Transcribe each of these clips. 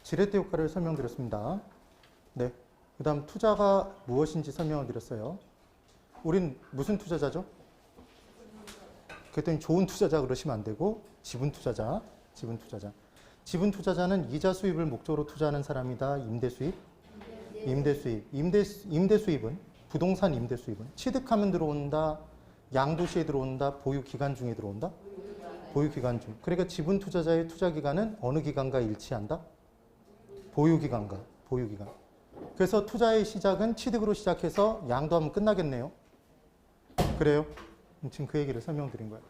지렛대 효과를 설명드렸습니다. 네. 그 다음 투자가 무엇인지 설명을 드렸어요. 우린 무슨 투자자죠? 그랬더니 좋은 투자자 그러시면 안 되고 지분 투자자, 지분 투자자. 지분 투자자는 이자 수입을 목적으로 투자하는 사람이다. 임대 수입? 임대 수입. 임대 수입은 부동산 임대 수입은 취득하면 들어온다. 양도시에 들어온다. 보유 기간 중에 들어온다. 보유 기간 중. 그러니까 지분 투자자의 투자 기간은 어느 기간과 일치한다? 보유 기간과 보유 기간. 그래서 투자의 시작은 취득으로 시작해서 양도하면 끝나겠네요. 그래요? 지금 그 얘기를 설명드린 거예요.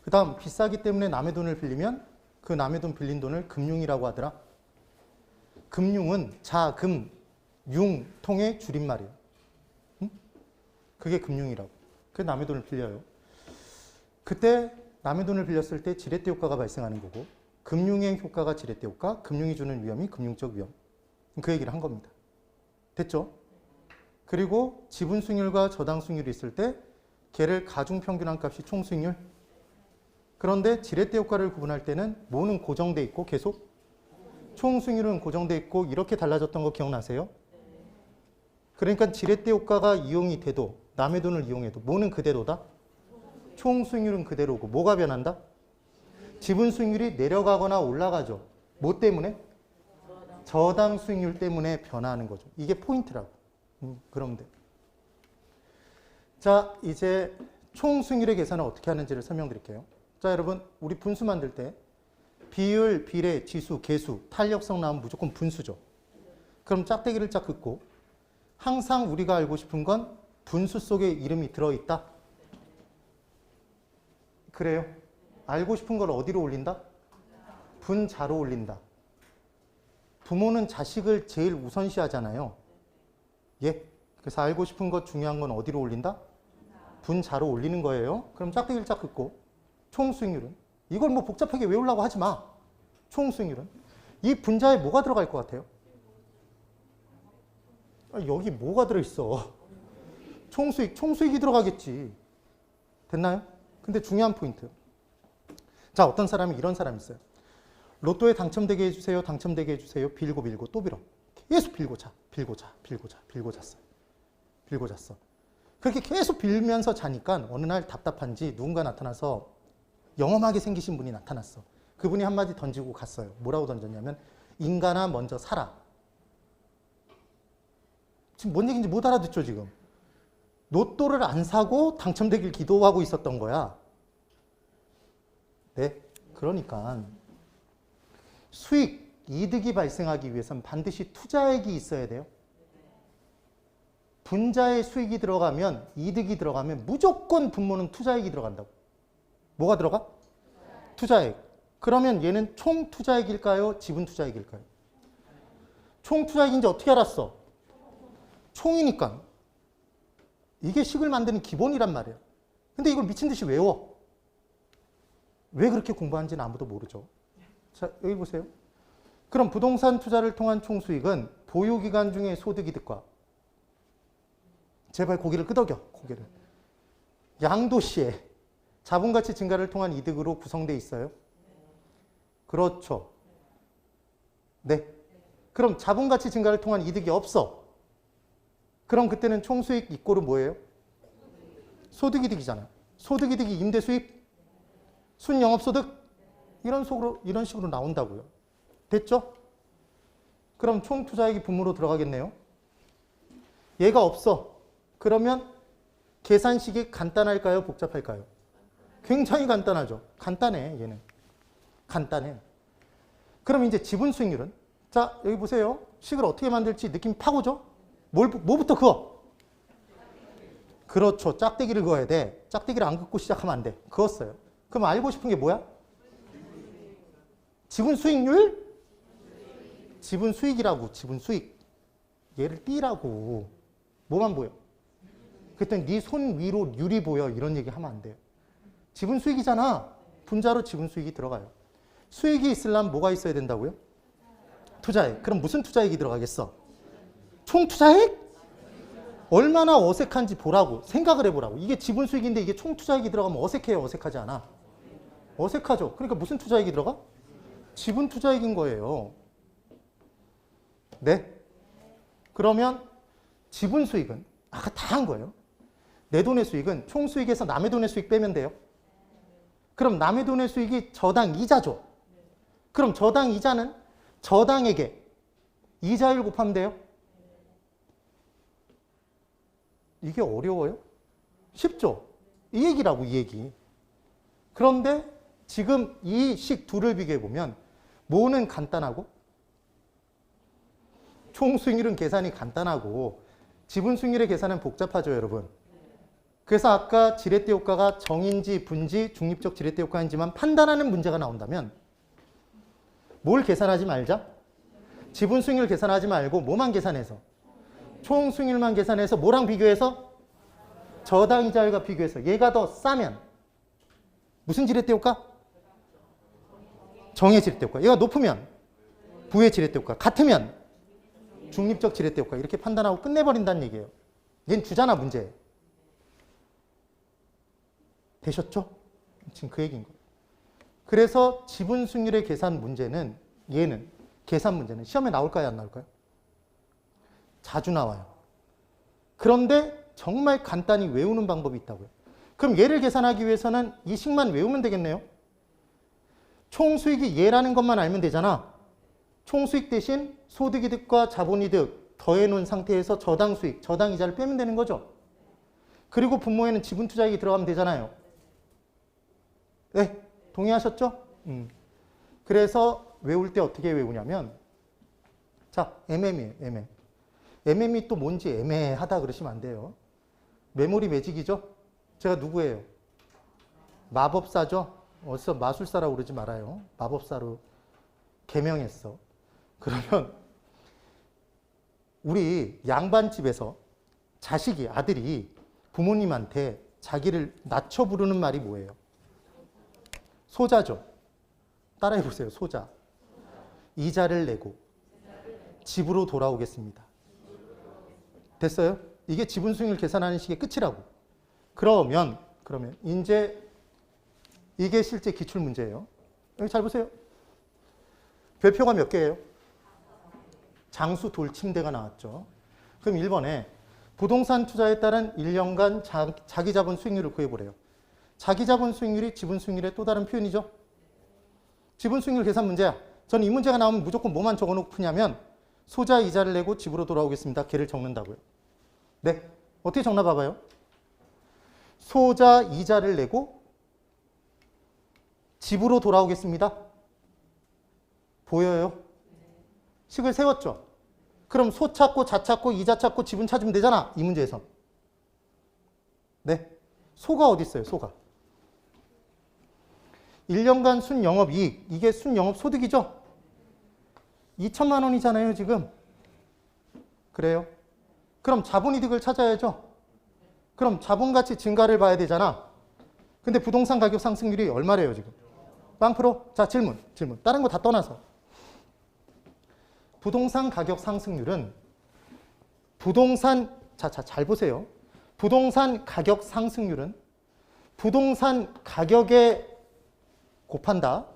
그 다음 비싸기 때문에 남의 돈을 빌리면 그 남의 돈 빌린 돈을 금융이라고 하더라. 금융은 자금, 융, 통의 줄임말이에요. 응? 그게 금융이라고. 그게 남의 돈을 빌려요. 그때 남의 돈을 빌렸을 때 지렛대 효과가 발생하는 거고 금융의 효과가 지렛대 효과, 금융이 주는 위험이 금융적 위험. 그 얘기를 한 겁니다. 됐죠? 그리고 지분 수익률과 저당 수익률이 있을 때 걔를 가중평균한 값이 총 수익률. 그런데 지렛대 효과를 구분할 때는 뭐는 고정돼 있고 계속 총 수익률은 고정돼 있고 이렇게 달라졌던 거 기억나세요? 그러니까 지렛대 효과가 이용이 돼도 남의 돈을 이용해도 뭐는 그대로다? 총 수익률은 그대로고 뭐가 변한다? 지분 수익률이 내려가거나 올라가죠. 뭐 때문에? 저당 수익률 때문에 변화하는 거죠. 이게 포인트라고. 그러면 돼. 자, 이제 총 수익률의 계산을 어떻게 하는지를 설명드릴게요. 자, 여러분, 우리 분수 만들 때 비율, 비례, 지수, 계수, 탄력성 나오면 무조건 분수죠. 그럼 짝대기를 짝 긋고 항상 우리가 알고 싶은 건 분수 속에 이름이 들어있다. 그래요? 알고 싶은 걸 어디로 올린다? 분자로 올린다. 부모는 자식을 제일 우선시하잖아요. 예? 그래서 알고 싶은 것 중요한 건 어디로 올린다? 분자로 올리는 거예요. 그럼 짝대기를 짝 긋고 총 수익률은? 이걸 뭐 복잡하게 외우려고 하지 마. 총 수익률은? 이 분자에 뭐가 들어갈 것 같아요? 여기 뭐가 들어있어? 총수익이 들어가겠지. 됐나요? 근데 중요한 포인트. 자, 어떤 사람이 이런 사람이 있어요. 로또에 당첨되게 해주세요. 당첨되게 해주세요. 빌고 또 빌어. 계속 빌고 잤어요. 빌고 잤어. 그렇게 계속 빌면서 자니까 어느 날 답답한지 누군가 나타나서 영험하게 생기신 분이 나타났어. 그분이 한마디 던지고 갔어요. 뭐라고 던졌냐면 인간아 먼저 살아. 지금 뭔 얘기인지 못 알아듣죠 지금. 로또를 안 사고 당첨되길 기도하고 있었던 거야. 네, 그러니까 수익, 이득이 발생하기 위해서는 반드시 투자액이 있어야 돼요. 분자에 수익이 들어가면, 이득이 들어가면 무조건 분모는 투자액이 들어간다고. 뭐가 들어가? 투자액. 그러면 얘는 총 투자액일까요? 지분 투자액일까요? 총 투자액인지 어떻게 알았어? 총이니까. 이게 식을 만드는 기본이란 말이에요. 근데 이걸 미친 듯이 외워. 왜 그렇게 공부하는지는 아무도 모르죠. 자, 여기 보세요. 그럼 부동산 투자를 통한 총 수익은 보유기간 중에 소득이득과 제발 고개를 끄덕여. 고개를. 양도시에 자본가치 증가를 통한 이득으로 구성되어 있어요. 그렇죠. 네. 그럼 자본가치 증가를 통한 이득이 없어. 그럼 그때는 총수익 이꼬르 뭐예요? 소득이득이잖아요. 소득이득이 임대수입, 순영업소득 이런 식으로 나온다고요. 됐죠? 그럼 총투자액이 분모로 들어가겠네요. 얘가 없어. 그러면 계산식이 간단할까요? 복잡할까요? 굉장히 간단하죠. 간단해 얘는. 간단해. 그럼 이제 지분 수익률은? 자, 여기 보세요. 식을 어떻게 만들지 느낌 팍 오죠? 뭐부터 그어? 그렇죠. 짝대기를 그어야 돼. 짝대기를 안 긋고 시작하면 안 돼. 그었어요. 그럼 알고 싶은 게 뭐야? 지분 수익률? 지분 수익이라고. 지분 수익. 얘를 띠라고. 뭐만 보여? 그랬더니 네 손 위로 률이 보여. 이런 얘기 하면 안 돼요. 지분 수익이잖아. 분자로 지분 수익이 들어가요. 수익이 있으려면 뭐가 있어야 된다고요? 투자액. 그럼 무슨 투자액이 들어가겠어? 총투자액? 얼마나 어색한지 보라고. 생각을 해보라고. 이게 지분 수익인데 이게 총투자액이 들어가면 어색해요? 어색하지 않아? 어색하죠. 그러니까 무슨 투자액이 들어가? 지분 투자액인 거예요. 네? 그러면 지분 수익은 아까 다 한 거예요. 내 돈의 수익은 총 수익에서 남의 돈의 수익 빼면 돼요. 그럼 남의 돈의 수익이 저당 이자죠. 그럼 저당 이자는 저당에게 이자율 곱하면 돼요. 이게 어려워요? 쉽죠? 이 얘기라고, 이 얘기. 그런데 지금 이 식 둘을 비교해보면 뭐는 간단하고 총 수익률은 계산이 간단하고 지분 수익률의 계산은 복잡하죠, 여러분. 그래서 아까 지렛대 효과가 정인지 분지 중립적 지렛대 효과인지만 판단하는 문제가 나온다면 뭘 계산하지 말자? 지분 수익률 계산하지 말고 뭐만 계산해서? 총 수익률만 계산해서 뭐랑 비교해서? 저당 이자율과 비교해서 얘가 더 싸면 무슨 지렛대 효과? 정의 지렛대 효과. 얘가 높으면 부의 지렛대 효과. 같으면 중립적 지렛대 효과. 이렇게 판단하고 끝내버린다는 얘기예요. 얘는 주잖아, 문제. 되셨죠? 지금 그 얘기인 거예요. 그래서 지분 수익률의 계산 문제는 얘는 계산 문제는 시험에 나올까요, 안 나올까요? 자주 나와요. 그런데 정말 간단히 외우는 방법이 있다고요. 그럼 얘를 계산하기 위해서는 이 식만 외우면 되겠네요. 총 수익이 얘라는 것만 알면 되잖아. 총 수익 대신 소득이득과 자본이득 더해놓은 상태에서 저당 수익, 저당 이자를 빼면 되는 거죠. 그리고 분모에는 지분 투자액이 들어가면 되잖아요. 네, 동의하셨죠? 그래서 외울 때 어떻게 외우냐면 자, MM이에요, MM. MM이 또 뭔지 애매하다 그러시면 안 돼요. 메모리 매직이죠? 제가 누구예요? 마법사죠? 어디서 마술사라고 그러지 말아요. 마법사로 개명했어. 그러면 우리 양반집에서 자식이, 아들이 부모님한테 자기를 낮춰 부르는 말이 뭐예요? 소자죠. 따라해보세요. 소자. 이자를 내고 집으로 돌아오겠습니다. 됐어요? 이게 지분 수익률 계산하는 식의 끝이라고. 그러면 이제 이게 실제 기출 문제예요. 여기 잘 보세요. 별표가 몇 개예요? 장수 돌 침대가 나왔죠. 그럼 1번에 부동산 투자에 따른 1년간 자기 자본 수익률을 구해보래요. 자기 자본 수익률이 지분 수익률의 또 다른 표현이죠. 지분 수익률 계산 문제야. 저는 이 문제가 나오면 무조건 뭐만 적어놓고 푸냐면 소자 이자를 내고 집으로 돌아오겠습니다. 걔를 적는다고요. 네, 어떻게 적나 봐봐요. 소자 이자를 내고 집으로 돌아오겠습니다. 보여요? 식을 세웠죠. 그럼 소 찾고 자 찾고 이자 찾고 지분 찾으면 되잖아. 이 문제에서. 네, 소가 어디 있어요? 소가. 1년간 순영업이익. 이게 순영업소득이죠. 2천만 원이잖아요, 지금. 그래요? 그럼 자본이득을 찾아야죠. 그럼 자본가치 증가를 봐야 되잖아. 근데 부동산 가격 상승률이 얼마래요, 지금? 0%? 자, 질문. 다른 거 다 떠나서. 부동산 가격 상승률은 잘 보세요. 부동산 가격 상승률은 부동산 가격에 곱한다.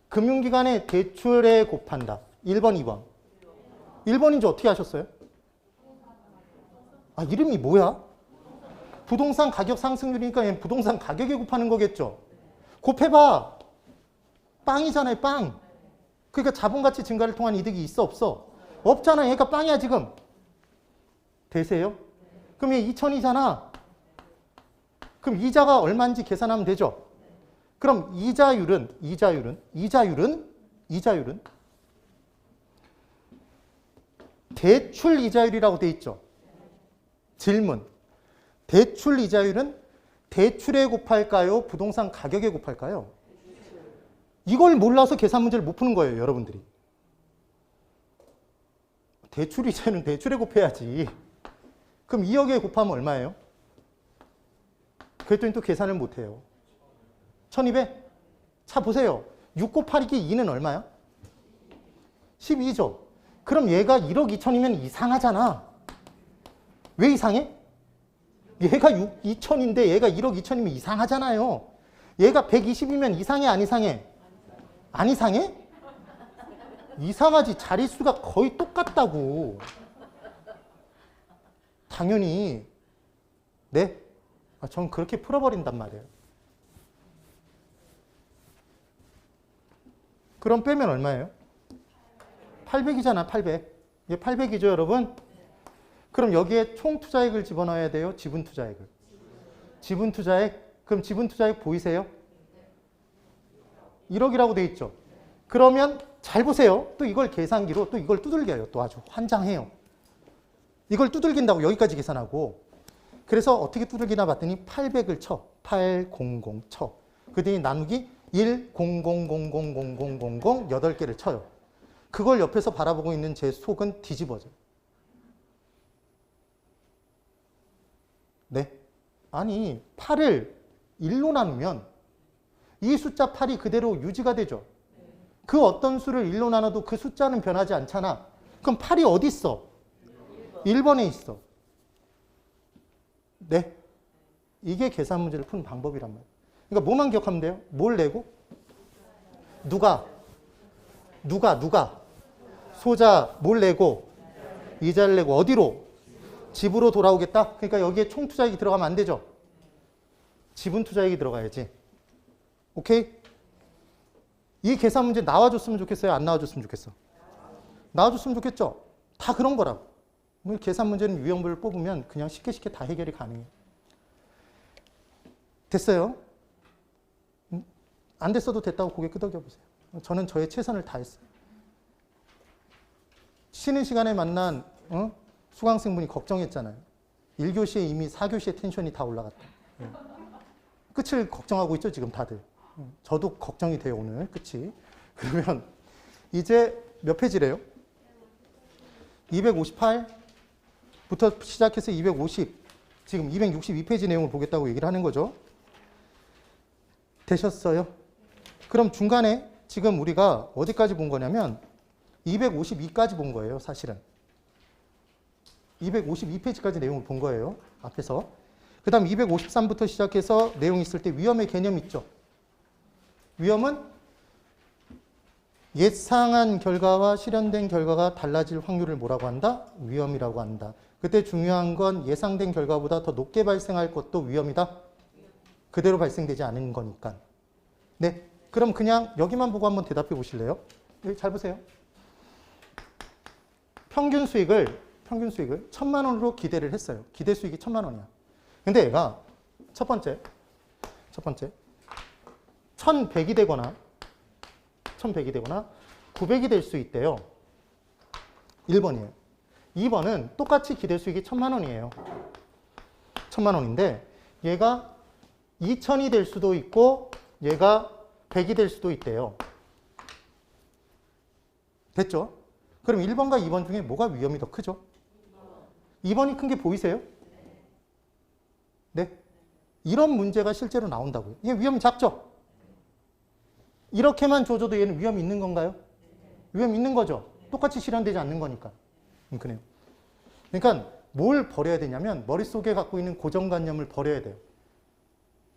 금융기관의 대출에 곱한다. 1번, 2번. 1번인지 어떻게 하셨어요? 아, 이름이 뭐야? 부동산 가격 상승률이니까 얘는 부동산 가격에 곱하는 거겠죠. 곱해봐. 빵이잖아요, 빵. 그러니까 자본가치 증가를 통한 이득이 있어, 없어? 없잖아. 얘가 빵이야, 지금. 되세요? 그럼 얘 2천이잖아. 그럼 이자가 얼마인지 계산하면 되죠. 그럼 이자율은 대출 이자율이라고 돼 있죠. 질문. 대출 이자율은 대출에 곱할까요? 부동산 가격에 곱할까요? 이걸 몰라서 계산 문제를 못 푸는 거예요, 여러분들이. 대출 이자율은 대출에 곱해야지. 그럼 2억에 곱하면 얼마예요? 그랬더니 또 계산을 못 해요. 1200? 자, 보세요. 6 곱하기 2는 얼마야? 12죠. 그럼 얘가 1억 2천이면 이상하잖아. 왜 이상해? 얘가 2천인데 얘가 1억 2천이면 이상하잖아요. 얘가 120이면 이상해, 안 이상해? 안 이상해? 이상하지. 자릿수가 거의 똑같다고. 당연히 네? 전 그렇게 풀어버린단 말이에요. 그럼 빼면 얼마예요? 800이잖아. 800. 이게 800이죠 여러분? 그럼 여기에 총 투자액을 집어넣어야 돼요? 지분 투자액을. 지분 투자액. 그럼 지분 투자액 보이세요? 1억이라고 돼 있죠. 그러면 잘 보세요. 또 이걸 계산기로 또 이걸 두들겨요. 또 아주 환장해요. 이걸 두들긴다고 여기까지 계산하고. 그래서 어떻게 두들기나 봤더니 800을 쳐. 800 쳐. 그랬더니 나누기 1, 0, 0, 0, 0, 0, 0, 0, 0, 8개를 쳐요. 그걸 옆에서 바라보고 있는 제 속은 뒤집어져요. 네? 아니 8을 1로 나누면 이 숫자 8이 그대로 유지가 되죠. 그 어떤 수를 1로 나눠도 그 숫자는 변하지 않잖아. 그럼 8이 어디 있어? 1번에 있어. 네? 이게 계산 문제를 푸는 방법이란 말이에요. 그러니까 뭐만 기억하면 돼요? 뭘 내고? 누가? 소자 뭘 내고? 이자를 내고 어디로? 집으로 돌아오겠다? 그러니까 여기에 총 투자액이 들어가면 안 되죠. 지분 투자액이 들어가야지. 오케이? 이 계산 문제 나와줬으면 좋겠어요? 안 나와줬으면 좋겠어? 나와줬으면 좋겠죠? 다 그런 거라고. 계산 문제는 유형별을 뽑으면 그냥 쉽게 다 해결이 가능해요. 됐어요? 안 됐어도 됐다고 고개 끄덕여 보세요. 저는 저의 최선을 다했어요. 쉬는 시간에 만난 수강생분이 걱정했잖아요. 1교시에 이미 4교시에 텐션이 다 올라갔다. 끝을 걱정하고 있죠, 지금 다들. 저도 걱정이 돼요, 오늘. 끝이. 그러면 이제 몇 페이지래요? 258부터 시작해서 250, 지금 262페이지 내용을 보겠다고 얘기를 하는 거죠. 되셨어요? 그럼 중간에 지금 우리가 어디까지 본 거냐면 252까지 본 거예요, 사실은. 252페이지까지 내용을 본 거예요, 앞에서. 그 다음 253부터 시작해서 내용이 있을 때 위험의 개념 있죠. 위험은 예상한 결과와 실현된 결과가 달라질 확률을 뭐라고 한다? 위험이라고 한다. 그때 중요한 건 예상된 결과보다 더 높게 발생할 것도 위험이다. 그대로 발생되지 않은 거니까. 네, 그럼 그냥 여기만 보고 한번 대답해 보실래요? 여기 잘 보세요. 평균 수익을 1,000만 원으로 기대를 했어요. 기대 수익이 1,000만 원이야. 근데 얘가 첫 번째 1,100이 되거나 900이 될 수 있대요. 1번이에요. 2번은 똑같이 기대 수익이 1,000만 원이에요. 1,000만 원인데 얘가 2,000이 될 수도 있고 얘가 100이 될 수도 있대요. 됐죠? 그럼 1번과 2번 중에 뭐가 위험이 더 크죠? 2번이 큰 게 보이세요? 네? 이런 문제가 실제로 나온다고요. 이게 위험이 작죠? 이렇게만 줘줘도 얘는 위험이 있는 건가요? 위험이 있는 거죠. 똑같이 실현되지 않는 거니까. 그래요. 그러니까 뭘 버려야 되냐면 머릿속에 갖고 있는 고정관념을 버려야 돼요.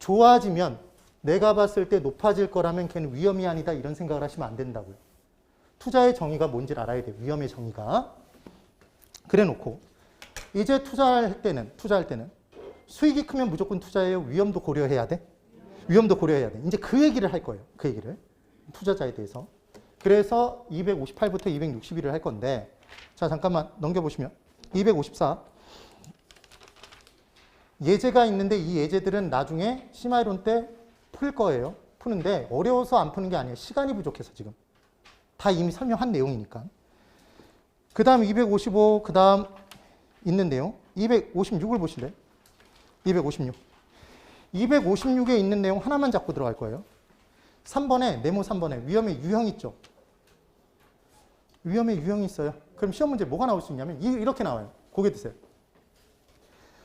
좋아지면 내가 봤을 때 높아질 거라면 걔는 위험이 아니다 이런 생각을 하시면 안 된다고요. 투자의 정의가 뭔지를 알아야 돼요. 위험의 정의가. 그래 놓고 이제 투자할 때는 수익이 크면 무조건 투자해요. 위험도 고려해야 돼. 위험도 고려해야 돼. 이제 그 얘기를 할 거예요. 그 얘기를. 투자자에 대해서. 그래서 258부터 261을 할 건데 자 잠깐만 넘겨보시면 254 예제가 있는데 이 예제들은 나중에 심화이론 때 풀 거예요. 푸는데 어려워서 안 푸는 게 아니에요. 시간이 부족해서 지금. 다 이미 설명한 내용이니까. 그 다음 255, 그 다음 있는 내용 256을 보실래요? 256. 256에 있는 내용 하나만 잡고 들어갈 거예요. 3번에 네모 3번에 위험의 유형 있죠. 위험의 유형이 있어요. 그럼 시험 문제 뭐가 나올 수 있냐면 이렇게 나와요. 고개 드세요.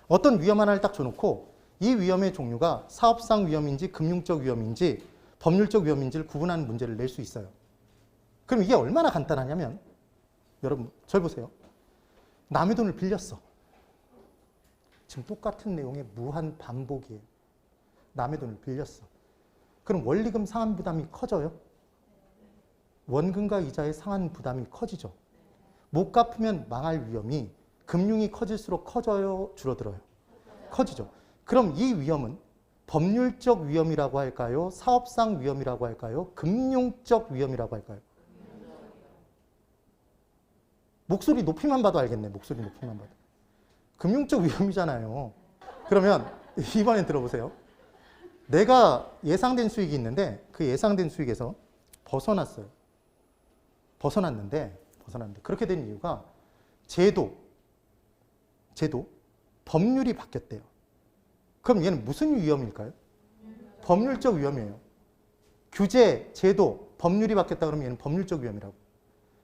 어떤 위험 하나를 딱 줘놓고 이 위험의 종류가 사업상 위험인지 금융적 위험인지 법률적 위험인지를 구분하는 문제를 낼 수 있어요. 그럼 이게 얼마나 간단하냐면 여러분 절 보세요. 남의 돈을 빌렸어. 지금 똑같은 내용의 무한 반복이에요. 남의 돈을 빌렸어. 그럼 원리금 상환 부담이 커져요? 원금과 이자의 상환 부담이 커지죠. 못 갚으면 망할 위험이 금융이 커질수록 커져요, 줄어들어요? 커지죠. 그럼 이 위험은 법률적 위험이라고 할까요? 사업상 위험이라고 할까요? 금융적 위험이라고 할까요? 목소리 높이만 봐도 알겠네. 목소리 높이만 봐도. 금융적 위험이잖아요. 그러면 이번엔 들어보세요. 내가 예상된 수익이 있는데 그 예상된 수익에서 벗어났어요. 벗어났는데 그렇게 된 이유가 제도, 법률이 바뀌었대요. 그럼 얘는 무슨 위험일까요? 법률적 위험이에요. 규제, 제도, 법률이 바뀌었다 그러면 얘는 법률적 위험이라고.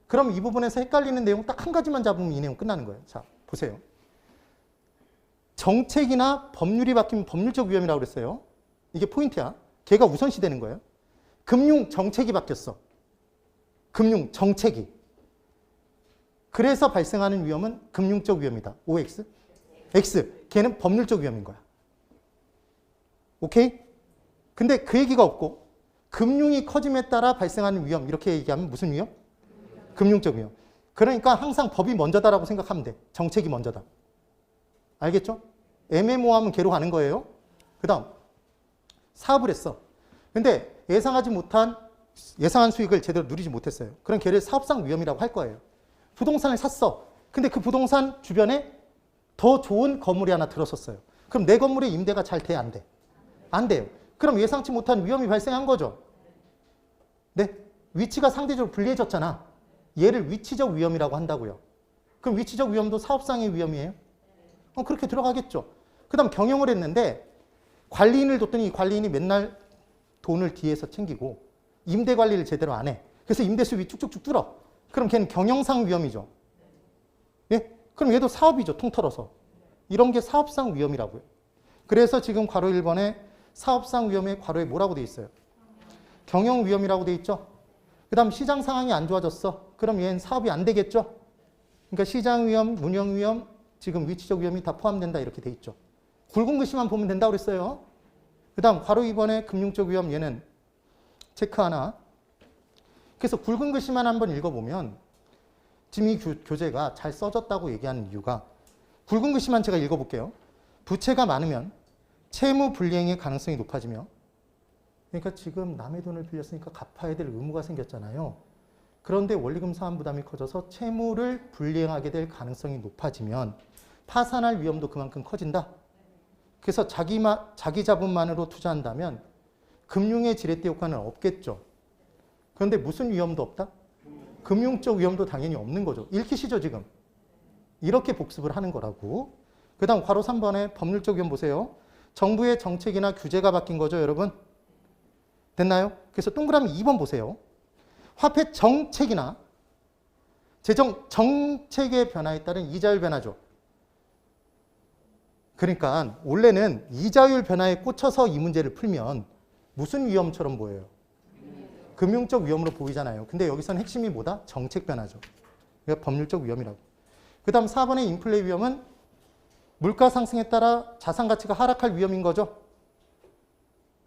그럼 이 부분에서 헷갈리는 내용 딱 한 가지만 잡으면 이 내용 끝나는 거예요. 자, 보세요. 정책이나 법률이 바뀌면 법률적 위험이라고 그랬어요. 이게 포인트야. 걔가 우선시 되는 거예요. 금융 정책이 바뀌었어. 금융 정책이. 그래서 발생하는 위험은 금융적 위험이다. OX? X. 걔는 법률적 위험인 거야. 오케이? 근데 그 얘기가 없고 금융이 커짐에 따라 발생하는 위험 이렇게 얘기하면 무슨 위험? 금융적 위험. 그러니까 항상 법이 먼저다라고 생각하면 돼. 정책이 먼저다. 알겠죠? 애매모호하면 걔로 가는 거예요. 그 다음 사업을 했어. 근데 예상한 수익을 제대로 누리지 못했어요. 그럼 걔를 사업상 위험이라고 할 거예요. 부동산을 샀어. 근데 그 부동산 주변에 더 좋은 건물이 하나 들어섰어요. 그럼 내 건물의 임대가 잘 돼? 안 돼? 안 돼요. 그럼 예상치 못한 위험이 발생한 거죠. 네? 위치가 상대적으로 불리해졌잖아. 얘를 위치적 위험이라고 한다고요. 그럼 위치적 위험도 사업상의 위험이에요? 그렇게 들어가겠죠. 그 다음 경영을 했는데 관리인을 뒀더니 이 관리인이 맨날 돈을 뒤에서 챙기고 임대 관리를 제대로 안 해. 그래서 임대 수입이 쭉쭉쭉 뚫어. 그럼 걔는 경영상 위험이죠. 예? 그럼 얘도 사업이죠. 통틀어서. 이런 게 사업상 위험이라고요. 그래서 지금 괄호 1번에 사업상 위험에 괄호에 뭐라고 돼 있어요? 경영 위험이라고 돼 있죠. 그 다음 시장 상황이 안 좋아졌어. 그럼 얘는 사업이 안 되겠죠. 그러니까 시장 위험, 운영 위험, 지금 위치적 위험이 다 포함된다 이렇게 돼 있죠. 굵은 글씨만 보면 된다고 그랬어요. 그 다음 괄호 2번에 금융적 위험 얘는 체크 하나. 그래서 굵은 글씨만 한번 읽어보면 지금 이 교재가 잘 써졌다고 얘기하는 이유가 굵은 글씨만 제가 읽어볼게요. 부채가 많으면 채무 불이행의 가능성이 높아지며 그러니까 지금 남의 돈을 빌렸으니까 갚아야 될 의무가 생겼잖아요. 그런데 원리금 사환 부담이 커져서 채무를 불이행하게 될 가능성이 높아지면 파산할 위험도 그만큼 커진다. 그래서 자기 자본만으로 투자한다면 금융의 지렛대 효과는 없겠죠. 그런데 무슨 위험도 없다? 금융적 위험도 당연히 없는 거죠. 읽히시죠 지금? 이렇게 복습을 하는 거라고. 그 다음 괄호 3번에 법률적 위험 보세요. 정부의 정책이나 규제가 바뀐 거죠 여러분? 됐나요? 그래서 동그라미 2번 보세요. 화폐 정책이나 재정 정책의 변화에 따른 이자율 변화죠. 그러니까 원래는 이자율 변화에 꽂혀서 이 문제를 풀면 무슨 위험처럼 보여요? 금융적 위험으로 보이잖아요. 근데 여기서는 핵심이 뭐다? 정책 변화죠. 그러니까 법률적 위험이라고. 그 다음 4번의 인플레 위험은 물가 상승에 따라 자산 가치가 하락할 위험인 거죠.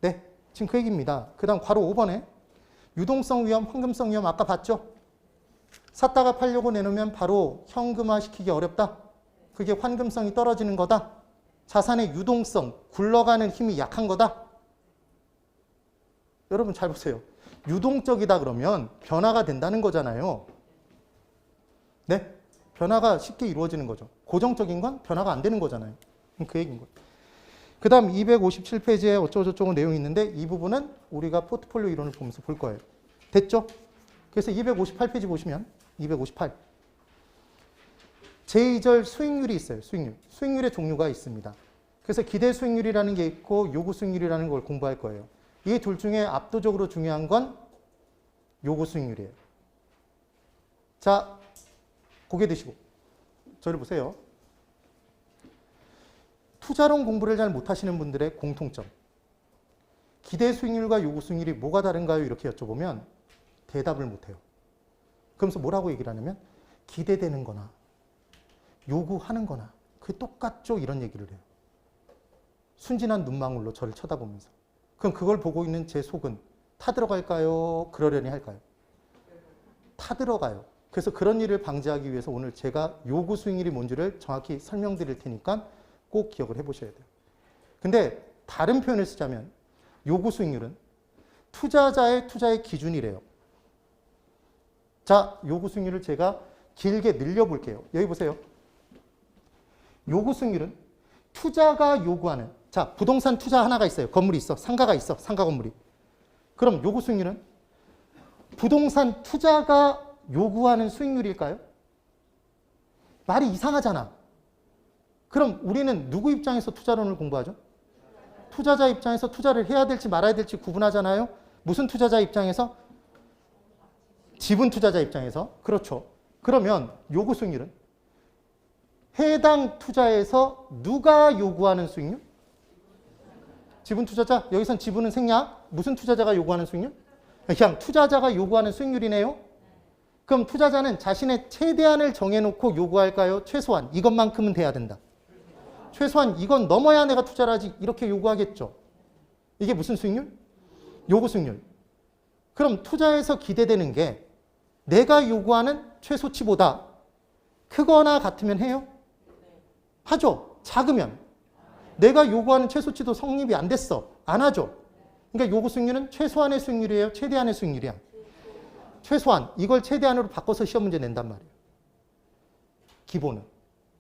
네, 지금 그 얘기입니다. 그 다음 괄호 5번에 유동성 위험, 현금성 위험 아까 봤죠? 샀다가 팔려고 내놓으면 바로 현금화시키기 어렵다. 그게 환금성이 떨어지는 거다. 자산의 유동성, 굴러가는 힘이 약한 거다. 여러분 잘 보세요. 유동적이다 그러면 변화가 된다는 거잖아요. 네? 변화가 쉽게 이루어지는 거죠. 고정적인 건 변화가 안 되는 거잖아요. 그 얘기인 거예요. 그 다음 257페이지에 어쩌고저쩌고 내용이 있는데 이 부분은 우리가 포트폴리오 이론을 보면서 볼 거예요. 됐죠? 그래서 258페이지 보시면 258 제2절 수익률이 있어요. 수익률. 수익률의 종류가 있습니다. 그래서 기대 수익률이라는 게 있고 요구 수익률이라는 걸 공부할 거예요. 이 둘 중에 압도적으로 중요한 건 요구 수익률이에요. 자, 고개 드시고 저를 보세요. 투자론 공부를 잘 못하시는 분들의 공통점. 기대 수익률과 요구 수익률이 뭐가 다른가요? 이렇게 여쭤보면 대답을 못해요. 그러면서 뭐라고 얘기를 하냐면 기대되는 거나 요구하는 거나 그게 똑같죠? 이런 얘기를 해요. 순진한 눈망울로 저를 쳐다보면서. 그럼 그걸 보고 있는 제 속은 타들어갈까요? 그러려니 할까요? 타들어가요. 그래서 그런 일을 방지하기 위해서 오늘 제가 요구 수익률이 뭔지를 정확히 설명드릴 테니까 꼭 기억을 해보셔야 돼요. 근데 다른 표현을 쓰자면 요구 수익률은 투자자의 투자의 기준이래요. 자, 요구 수익률을 제가 길게 늘려볼게요. 여기 보세요. 요구 수익률은 투자가 요구하는, 자, 부동산 투자 하나가 있어요. 건물이 있어. 상가가 있어. 상가 건물이. 그럼 요구 수익률은 부동산 투자가 요구하는 수익률일까요? 말이 이상하잖아. 그럼 우리는 누구 입장에서 투자론을 공부하죠? 투자자 입장에서 투자를 해야 될지 말아야 될지 구분하잖아요. 무슨 투자자 입장에서? 지분 투자자 입장에서. 그렇죠. 그러면 요구 수익률은 해당 투자에서 누가 요구하는 수익률? 지분 투자자. 여기선 지분은 생략. 무슨 투자자가 요구하는 수익률? 그냥 투자자가 요구하는 수익률이네요. 그럼 투자자는 자신의 최대한을 정해놓고 요구할까요? 최소한 이것만큼은 돼야 된다. 최소한 이건 넘어야 내가 투자를 하지, 이렇게 요구하겠죠. 이게 무슨 수익률? 요구 수익률. 그럼 투자에서 기대되는 게 내가 요구하는 최소치보다 크거나 같으면 해요? 하죠. 작으면. 내가 요구하는 최소치도 성립이 안 됐어. 안 하죠. 그러니까 요구 수익률은 최소한의 수익률이에요? 최대한의 수익률이야? 최소한. 이걸 최대한으로 바꿔서 시험 문제 낸단 말이에요. 기본은.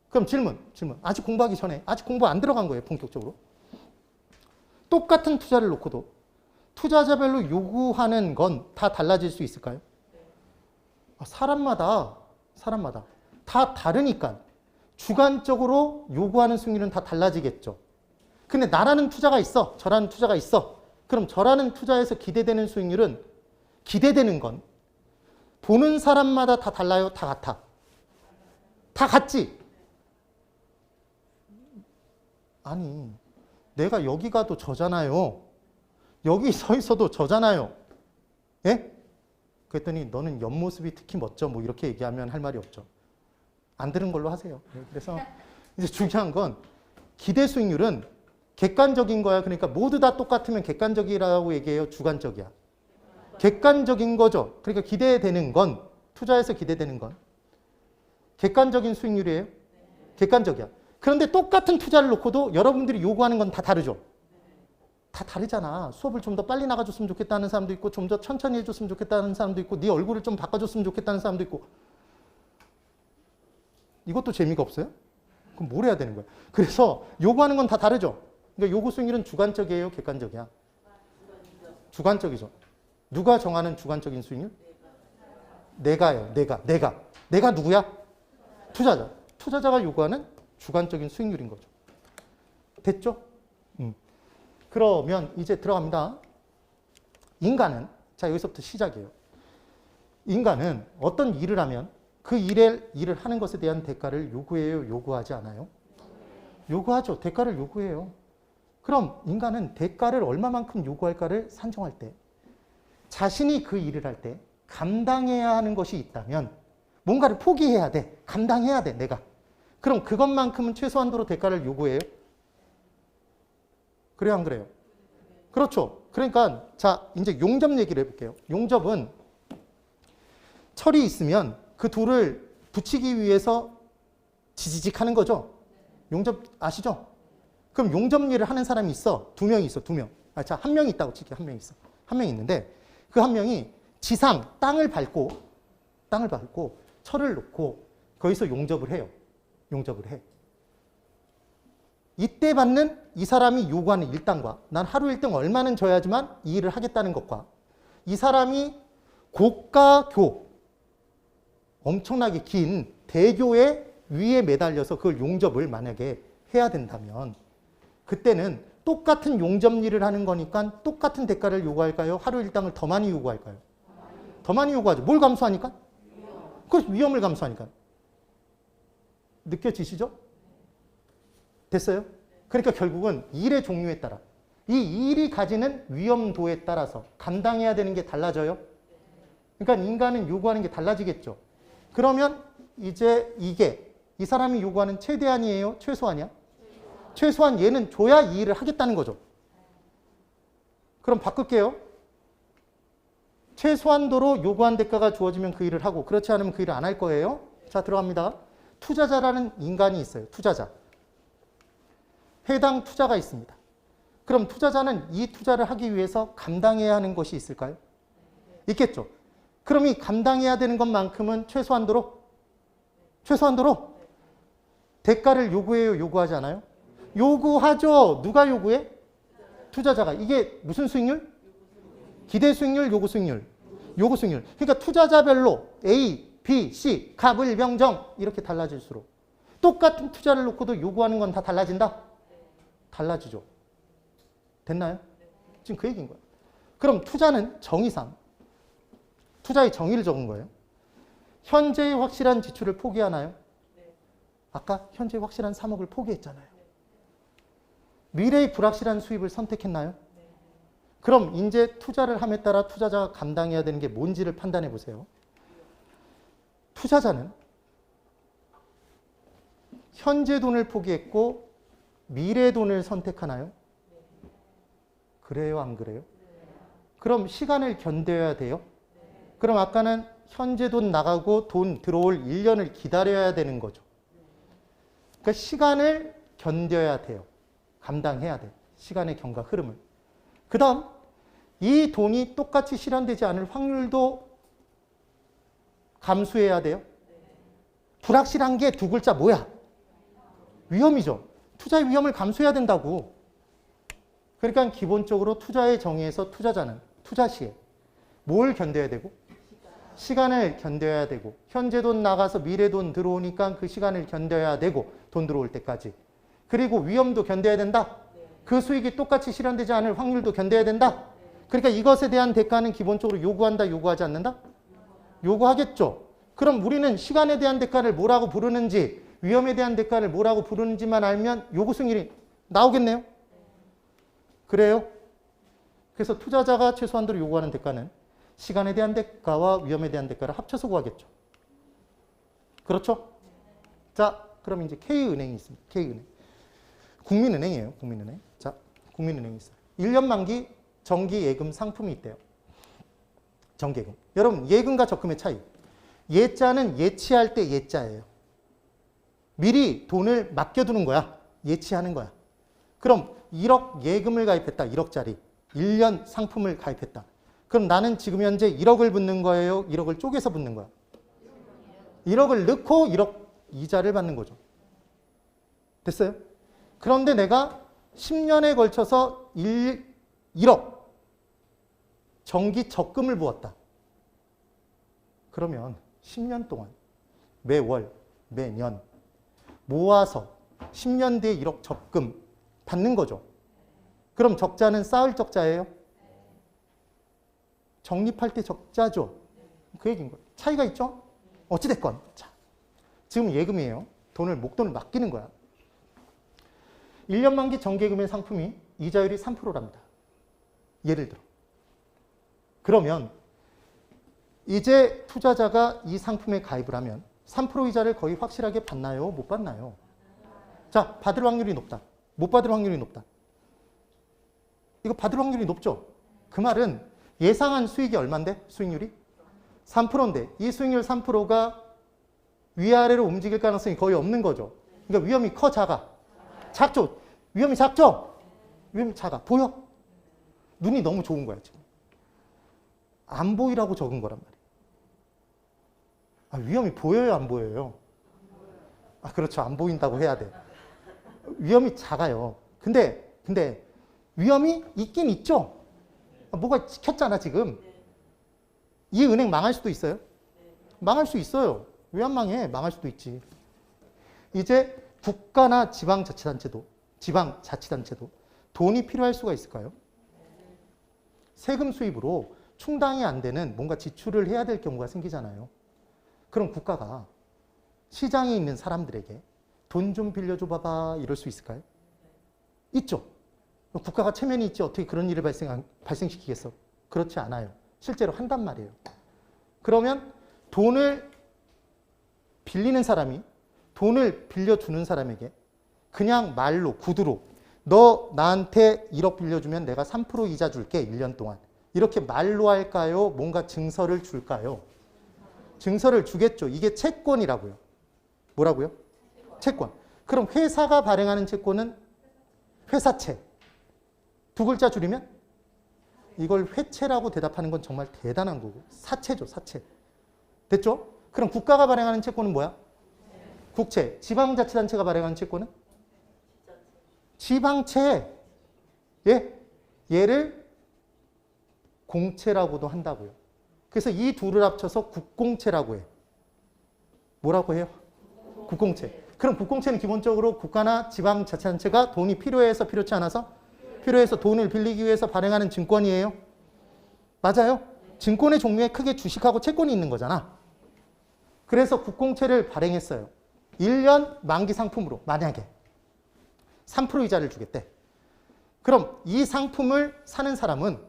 그럼 질문. 아직 공부하기 전에, 아직 공부 안 들어간 거예요, 본격적으로. 똑같은 투자를 놓고도 투자자별로 요구하는 건 다 달라질 수 있을까요? 사람마다 다 다르니까 주관적으로 요구하는 수익률은 다 달라지겠죠. 근데 나라는 투자가 있어, 저라는 투자가 있어. 그럼 저라는 투자에서 기대되는 수익률은, 기대되는 건 보는 사람마다 다 달라요? 다 같아? 다 같지? 아니, 내가 여기 가도 저잖아요. 여기 서 있어도 저잖아요. 예? 그랬더니 너는 옆모습이 특히 멋져. 뭐 이렇게 얘기하면 할 말이 없죠. 안 들은 걸로 하세요. 그래서 이제 중요한 건 기대 수익률은 객관적인 거야. 그러니까 모두 다 똑같으면 객관적이라고 얘기해요? 주관적이야? 객관적인 거죠. 그러니까 기대되는 건, 투자에서 기대되는 건 객관적인 수익률이에요? 객관적이야. 그런데 똑같은 투자를 놓고도 여러분들이 요구하는 건 다 다르죠? 다 다르잖아. 수업을 좀 더 빨리 나가줬으면 좋겠다는 사람도 있고, 좀 더 천천히 해줬으면 좋겠다는 사람도 있고, 네 얼굴을 좀 바꿔줬으면 좋겠다는 사람도 있고. 이것도 재미가 없어요? 그럼 뭘 해야 되는 거야? 그래서 요구하는 건 다 다르죠? 그러니까 요구 수익률은 주관적이에요? 객관적이야? 주관적이죠. 누가 정하는 주관적인 수익률? 내가요. 내가 누구야? 투자자. 투자자가 요구하는 주관적인 수익률인 거죠. 됐죠? 그러면 이제 들어갑니다. 인간은, 자, 여기서부터 시작이에요. 인간은 어떤 일을 하면 그 일을 하는 것에 대한 대가를 요구해요? 요구하지 않아요? 요구하죠. 대가를 요구해요. 그럼 인간은 대가를 얼마만큼 요구할까를 산정할 때, 자신이 그 일을 할 때 감당해야 하는 것이 있다면 뭔가를 포기해야 돼. 감당해야 돼, 내가. 그럼 그것만큼은 최소한도로 대가를 요구해요? 그래요, 안 그래요? 그렇죠. 그러니까 자, 이제 용접 얘기를 해볼게요. 용접은 철이 있으면 그 돌을 붙이기 위해서 지지직 하는 거죠. 용접 아시죠? 그럼 용접 일을 하는 사람이 있어. 2명이 있어, 2명. 자, 1명이 있다고 칠게요. 1명 있어. 1명 있는데 그 1명이 지상 땅을 밟고 철을 놓고 거기서 용접을 해요. 용접을 해. 이때 받는 이 사람이 요구하는 일당과, 난 하루 일당 얼마는 줘야지만 이 일을 하겠다는 것과, 이 사람이 고가교, 엄청나게 긴 대교의 위에 매달려서 그걸 용접을 만약에 해야 된다면 그때는 똑같은 용접 일을 하는 거니까 똑같은 대가를 요구할까요? 하루 일당을 더 많이 요구할까요? 더 많이 요구하죠. 뭘 감수하니까? 그 위험을 감수하니까. 느껴지시죠? 됐어요? 그러니까 결국은 일의 종류에 따라, 이 일이 가지는 위험도에 따라서 감당해야 되는 게 달라져요. 그러니까 인간은 요구하는 게 달라지겠죠. 그러면 이제 이게 이 사람이 요구하는 최대한이에요? 최소한이야? 최소한 얘는 줘야 이 일을 하겠다는 거죠. 그럼 바꿀게요. 최소한도로 요구한 대가가 주어지면 그 일을 하고 그렇지 않으면 그 일을 안 할 거예요. 자, 들어갑니다. 투자자라는 인간이 있어요. 투자자. 해당 투자가 있습니다. 그럼 투자자는 이 투자를 하기 위해서 감당해야 하는 것이 있을까요? 있겠죠. 그럼 이 감당해야 되는 것만큼은 최소한도로 대가를 요구해요, 요구하지 않아요? 요구하죠. 누가 요구해? 투자자가. 이게 무슨 수익률? 기대 수익률, 요구 수익률. 요구 수익률. 그러니까 투자자별로 A, B, C, 갑을 명정 이렇게 달라질수록 똑같은 투자를 놓고도 요구하는 건 다 달라진다? 달라지죠. 됐나요? 지금 그 얘기인 거예요. 그럼 투자는 정의상 투자의 정의를 적은 거예요. 현재의 확실한 지출을 포기하나요? 아까 현재의 확실한 3억을 포기했잖아요. 미래의 불확실한 수입을 선택했나요? 그럼 이제 투자를 함에 따라 투자자가 감당해야 되는 게 뭔지를 판단해 보세요. 투자자는 현재 돈을 포기했고 미래 돈을 선택하나요? 그래요, 안 그래요? 그럼 시간을 견뎌야 돼요? 그럼 아까는 현재 돈 나가고 돈 들어올 1년을 기다려야 되는 거죠. 그러니까 시간을 견뎌야 돼요. 감당해야 돼. 시간의 경과 흐름을. 그 다음 이 돈이 똑같이 실현되지 않을 확률도 감수해야 돼요. 불확실한 게 두 글자 뭐야? 위험이죠. 투자의 위험을 감수해야 된다고. 그러니까 기본적으로 투자의 정의에서 투자자는 투자 시에 뭘 견뎌야 되고? 시간을 견뎌야 되고 현재 돈 나가서 미래 돈 들어오니까 그 시간을 견뎌야 되고 돈 들어올 때까지. 그리고 위험도 견뎌야 된다. 그 수익이 똑같이 실현되지 않을 확률도 견뎌야 된다. 그러니까 이것에 대한 대가는 기본적으로 요구한다, 요구하지 않는다? 요구하겠죠. 그럼 우리는 시간에 대한 대가를 뭐라고 부르는지 위험에 대한 대가를 뭐라고 부르는지만 알면 요구 수익률이 나오겠네요. 그래요? 그래서 투자자가 최소한도로 요구하는 대가는 시간에 대한 대가와 위험에 대한 대가를 합쳐서 구하겠죠. 그렇죠? 자, 그럼 이제 K은행이 있습니다. K은행. 국민은행이에요. 국민은행. 자, 국민은행이 있어요. 1년 만기 정기 예금 상품이 있대요. 정기예금. 여러분, 예금과 적금의 차이. 예자는 예치할 때 예자예요. 미리 돈을 맡겨두는 거야. 예치하는 거야. 그럼 1억 예금을 가입했다. 1억짜리. 1년 상품을 가입했다. 그럼 나는 지금 현재 1억을 붓는 거예요? 1억을 쪼개서 붓는 거야? 1억을 넣고 1억 이자를 받는 거죠. 됐어요? 그런데 내가 10년에 걸쳐서 1억 정기 적금을 부었다. 그러면 10년 동안 매월, 매년 모아서 10년 뒤에 1억 적금 받는 거죠. 그럼 적자는 쌓을 적자예요? 적립할 때 적자죠. 그 얘기인 거예요. 차이가 있죠? 어찌됐건. 자, 지금 예금이에요. 목돈을 맡기는 거야. 1년 만기 정기예금의 상품이 이자율이 3%랍니다. 예를 들어. 그러면 이제 투자자가 이 상품에 가입을 하면 3% 이자를 거의 확실하게 받나요? 못 받나요? 자, 받을 확률이 높다. 못 받을 확률이 높다. 이거 받을 확률이 높죠? 그 말은 예상한 수익이 얼만데? 수익률이? 3%인데 이 수익률 3%가 위아래로 움직일 가능성이 거의 없는 거죠. 그러니까 위험이 커, 작아? 작죠? 위험이 작죠? 위험이 작아. 보여? 눈이 너무 좋은 거야, 지금. 안 보이라고 적은 거란 말이에요. 아, 위험이 보여요, 안 보여요? 아, 그렇죠. 안 보인다고 해야 돼. 위험이 작아요. 근데 위험이 있긴 있죠? 뭐가 찍혔잖아, 지금. 이 은행 망할 수도 있어요? 망할 수 있어요. 왜 안 망해? 망할 수도 있지. 이제 국가나 지방자치단체도 돈이 필요할 수가 있을까요? 세금 수입으로 충당이 안 되는 뭔가 지출을 해야 될 경우가 생기잖아요. 그럼 국가가 시장에 있는 사람들에게 돈 좀 빌려줘 봐봐 이럴 수 있을까요? 있죠. 국가가 체면이 있지 어떻게 그런 일을 발생시키겠어? 그렇지 않아요. 실제로 한단 말이에요. 그러면 돈을 빌리는 사람이 돈을 빌려주는 사람에게 그냥 말로 구두로 너 나한테 1억 빌려주면 내가 3% 이자 줄게 1년 동안. 이렇게 말로 할까요? 뭔가 증서를 줄까요? 증서를 주겠죠. 이게 채권이라고요. 뭐라고요? 채권. 그럼 회사가 발행하는 채권은 회사채. 두 글자 줄이면 이걸 회채라고 대답하는 건 정말 대단한 거고. 사채죠, 사채. 됐죠? 그럼 국가가 발행하는 채권은 뭐야? 국채. 지방자치단체가 발행하는 채권은? 지방채. 예? 얘를 공채라고도 한다고요. 그래서 이 둘을 합쳐서 국공채라고 해요. 뭐라고 해요? 국공채. 그럼 국공채는 기본적으로 국가나 지방자치단체가 돈이 필요해서 필요치 않아서? 필요해서 돈을 빌리기 위해서 발행하는 증권이에요. 맞아요? 증권의 종류에 크게 주식하고 채권이 있는 거잖아. 그래서 국공채를 발행했어요. 1년 만기 상품으로 만약에 3% 이자를 주겠대. 그럼 이 상품을 사는 사람은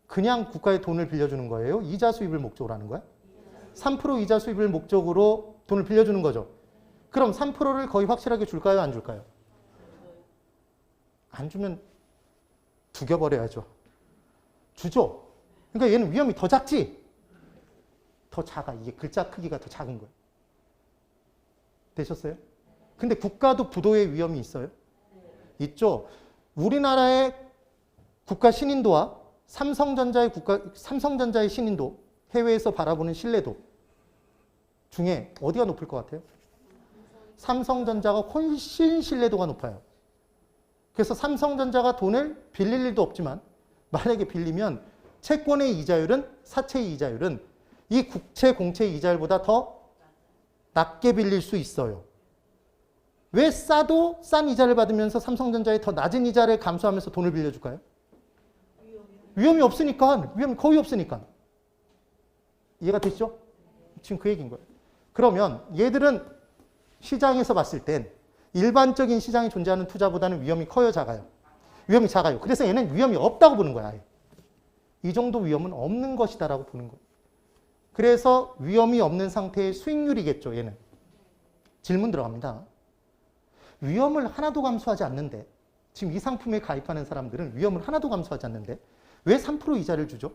그냥 국가에 돈을 빌려주는 거예요? 이자 수입을 목적으로 하는 거야? 3% 이자 수입을 목적으로 돈을 빌려주는 거죠. 그럼 3%를 거의 확실하게 줄까요? 안 줄까요? 안 주면 죽여버려야죠. 주죠. 그러니까 얘는 위험이 더 작지? 더 작아. 이게 글자 크기가 더 작은 거예요. 되셨어요? 근데 국가도 부도의 위험이 있어요? 있죠. 우리나라의 국가 신인도와 삼성전자의 신인도, 해외에서 바라보는 신뢰도 중에 어디가 높을 것 같아요? 삼성전자가 훨씬 신뢰도가 높아요. 그래서 삼성전자가 돈을 빌릴 일도 없지만 만약에 빌리면 채권의 이자율은, 사채의 이자율은 이 국채, 공채의 이자율보다 더 낮게 빌릴 수 있어요. 왜 싸도 싼 이자를 받으면서 삼성전자에 더 낮은 이자를 감수하면서 돈을 빌려줄까요? 위험이 없으니까. 위험이 거의 없으니까. 이해가 되시죠? 지금 그 얘기인 거예요. 그러면 얘들은 시장에서 봤을 땐 일반적인 시장에 존재하는 투자보다는 위험이 커요, 작아요? 위험이 작아요. 그래서 얘는 위험이 없다고 보는 거야. 이 정도 위험은 없는 것이다라고 보는 거예요. 그래서 위험이 없는 상태의 수익률이겠죠, 얘는. 질문 들어갑니다. 위험을 하나도 감수하지 않는데, 지금 이 상품에 가입하는 사람들은 위험을 하나도 감수하지 않는데 왜 3% 이자를 주죠?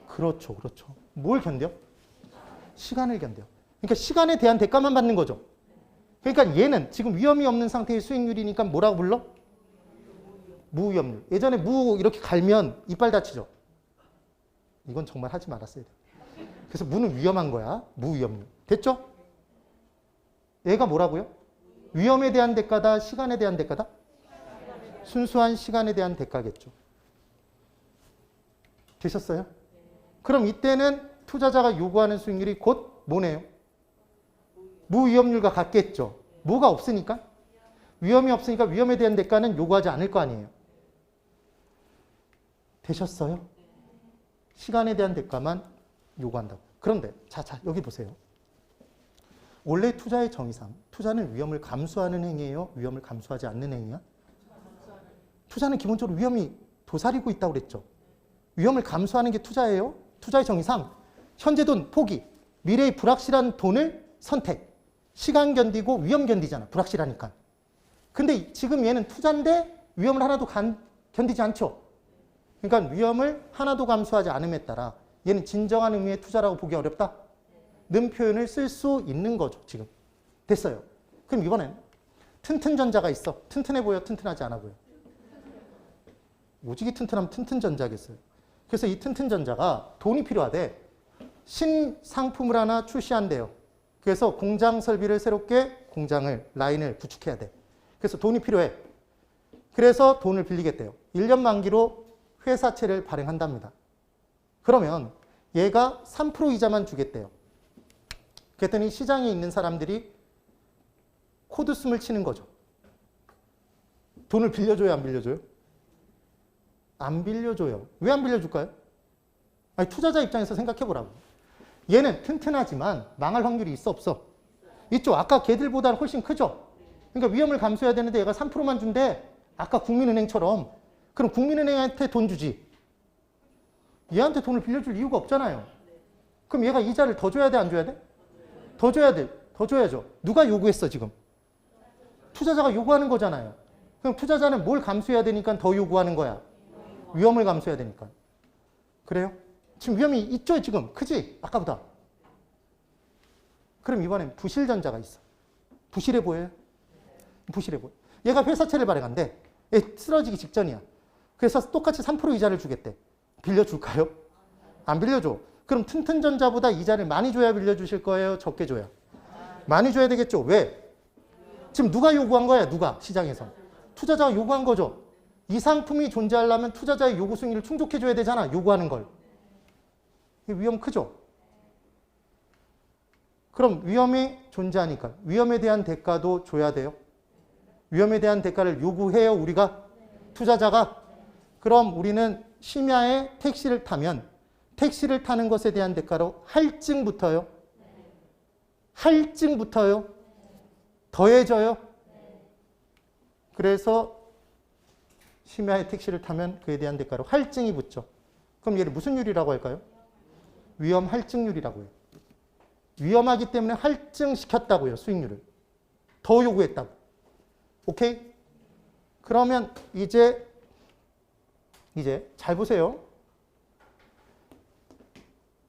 그렇죠, 그렇죠. 뭘 견뎌? 시간을 견뎌. 그러니까 시간에 대한 대가만 받는 거죠. 그러니까 얘는 지금 위험이 없는 상태의 수익률이니까 뭐라고 불러? 무위험률. 예전에 무 이렇게 갈면 이빨 다치죠. 이건 정말 하지 말았어야 돼. 그래서 무는 위험한 거야. 무위험률. 됐죠? 얘가 뭐라고요? 위험에 대한 대가다, 시간에 대한 대가다? 순수한 시간에 대한 대가겠죠. 되셨어요? 그럼 이때는 투자자가 요구하는 수익률이 곧 뭐네요? 무위험률과 같겠죠. 뭐가 없으니까? 위험이 없으니까 위험에 대한 대가는 요구하지 않을 거 아니에요. 되셨어요? 시간에 대한 대가만 요구한다고. 그런데 자 여기 보세요. 원래 투자의 정의상 투자는 위험을 감수하는 행위예요? 위험을 감수하지 않는 행위야? 투자는 기본적으로 위험이 도사리고 있다고 그랬죠. 위험을 감수하는 게 투자예요? 투자의 정의상 현재 돈 포기, 미래의 불확실한 돈을 선택, 시간 견디고 위험 견디잖아. 불확실하니까. 근데 지금 얘는 투자인데 위험을 하나도 견디지 않죠. 그러니까 위험을 하나도 감수하지 않음에 따라 얘는 진정한 의미의 투자라고 보기 어렵다. 는 표현을 쓸 수 있는 거죠. 지금. 됐어요. 그럼 이번엔 튼튼전자가 있어. 튼튼해 보여? 튼튼하지 않아 보여? 오지기 튼튼하면 튼튼전자겠어요. 그래서 이 튼튼전자가 돈이 필요하대. 신상품을 하나 출시한대요. 그래서 공장 설비를 새롭게 라인을 구축해야 돼. 그래서 돈이 필요해. 그래서 돈을 빌리겠대요. 1년 만기로 회사채를 발행한답니다. 그러면 얘가 3% 이자만 주겠대요. 그랬더니 시장에 있는 사람들이 코드숨을 치는 거죠. 돈을 빌려줘요, 안 빌려줘요? 안 빌려줘요. 왜 안 빌려줄까요? 아니, 투자자 입장에서 생각해보라고. 얘는 튼튼하지만 망할 확률이 있어, 없어? 있죠. 아까 걔들보다는 훨씬 크죠. 그러니까 위험을 감수해야 되는데 얘가 3%만 준대. 아까 국민은행처럼. 그럼 국민은행한테 돈 주지. 얘한테 돈을 빌려줄 이유가 없잖아요. 그럼 얘가 이자를 더 줘야 돼, 안 줘야 돼? 더 줘야 돼. 더 줘야죠. 누가 요구했어, 지금? 투자자가 요구하는 거잖아요. 그럼 투자자는 뭘 감수해야 되니까 더 요구하는 거야? 위험을 감수해야 되니까. 그래요? 지금 위험이 있죠, 지금. 크지? 아까보다. 그럼 이번엔 부실전자가 있어. 부실해 보여요? 부실해 보여. 얘가 회사채를 발행한대. 얘 쓰러지기 직전이야. 그래서 똑같이 3% 이자를 주겠대. 빌려줄까요? 안 빌려줘. 그럼 튼튼전자보다 이자를 많이 줘야 빌려주실 거예요? 적게 줘야? 많이 줘야 되겠죠. 왜? 지금 누가 요구한 거야? 누가? 시장에서. 투자자가 요구한 거죠. 이 상품이 존재하려면 투자자의 요구 수익률을 충족해 줘야 되잖아. 요구하는 걸. 위험 크죠? 그럼 위험이 존재하니까 위험에 대한 대가도 줘야 돼요. 위험에 대한 대가를 요구해요, 우리가? 투자자가? 그럼 우리는 심야에 택시를 타면 택시를 타는 것에 대한 대가로 할증부터요. 할증부터요. 더해져요. 그래서 심야에 택시를 타면 그에 대한 대가로 할증이 붙죠. 그럼 얘를 무슨 율이라고 할까요? 위험 할증률이라고 해요. 위험하기 때문에 할증시켰다고요, 수익률을. 더 요구했다고. 오케이? 그러면 이제 잘 보세요.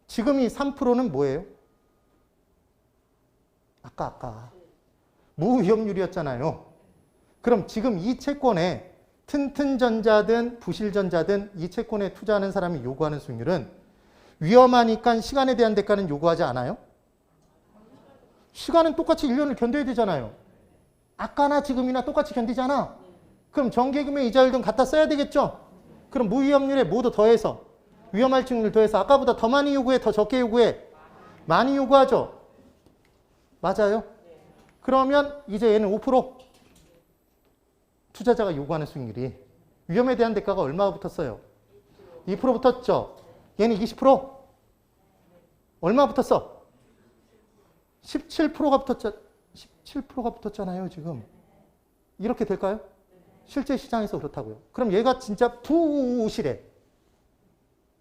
지금 이 3%는 뭐예요? 아까 무위험률이었잖아요. 그럼 지금 이 채권에 튼튼전자든 부실전자든 이 채권에 투자하는 사람이 요구하는 수익률은 위험하니까 시간에 대한 대가는 요구하지 않아요? 시간은 똑같이 1년을 견뎌야 되잖아요. 아까나 지금이나 똑같이 견디잖아. 그럼 정기금의 이자율 등 갖다 써야 되겠죠? 그럼 무위험률에 모두 더해서 위험할증률 더해서 아까보다 더 많이 요구해, 더 적게 요구해? 많이 요구하죠? 맞아요? 그러면 이제 얘는 5%. 투자자가 요구하는 수익률이. 위험에 대한 대가가 얼마가 붙었어요? 2% 붙었죠? 얘는 20%? 얼마 붙었어? 17%가 붙었잖아요, 지금. 이렇게 될까요? 실제 시장에서 그렇다고요. 그럼 얘가 진짜 부실해.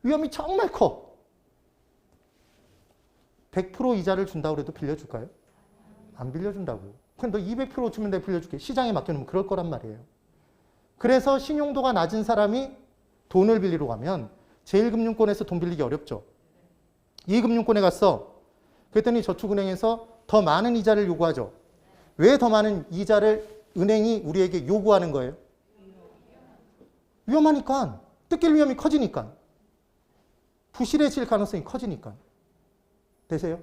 위험이 정말 커. 100% 이자를 준다고 해도 빌려줄까요? 안 빌려준다고요. 그럼 너 200% 주면 내가 빌려줄게. 시장에 맡겨놓으면 그럴 거란 말이에요. 그래서 신용도가 낮은 사람이 돈을 빌리러 가면 제1금융권에서 돈 빌리기 어렵죠. 이 금융권에 갔어. 그랬더니 저축은행에서 더 많은 이자를 요구하죠. 왜 더 많은 이자를 은행이 우리에게 요구하는 거예요? 위험하니까. 뜯길 위험이 커지니까. 부실해질 가능성이 커지니까. 되세요?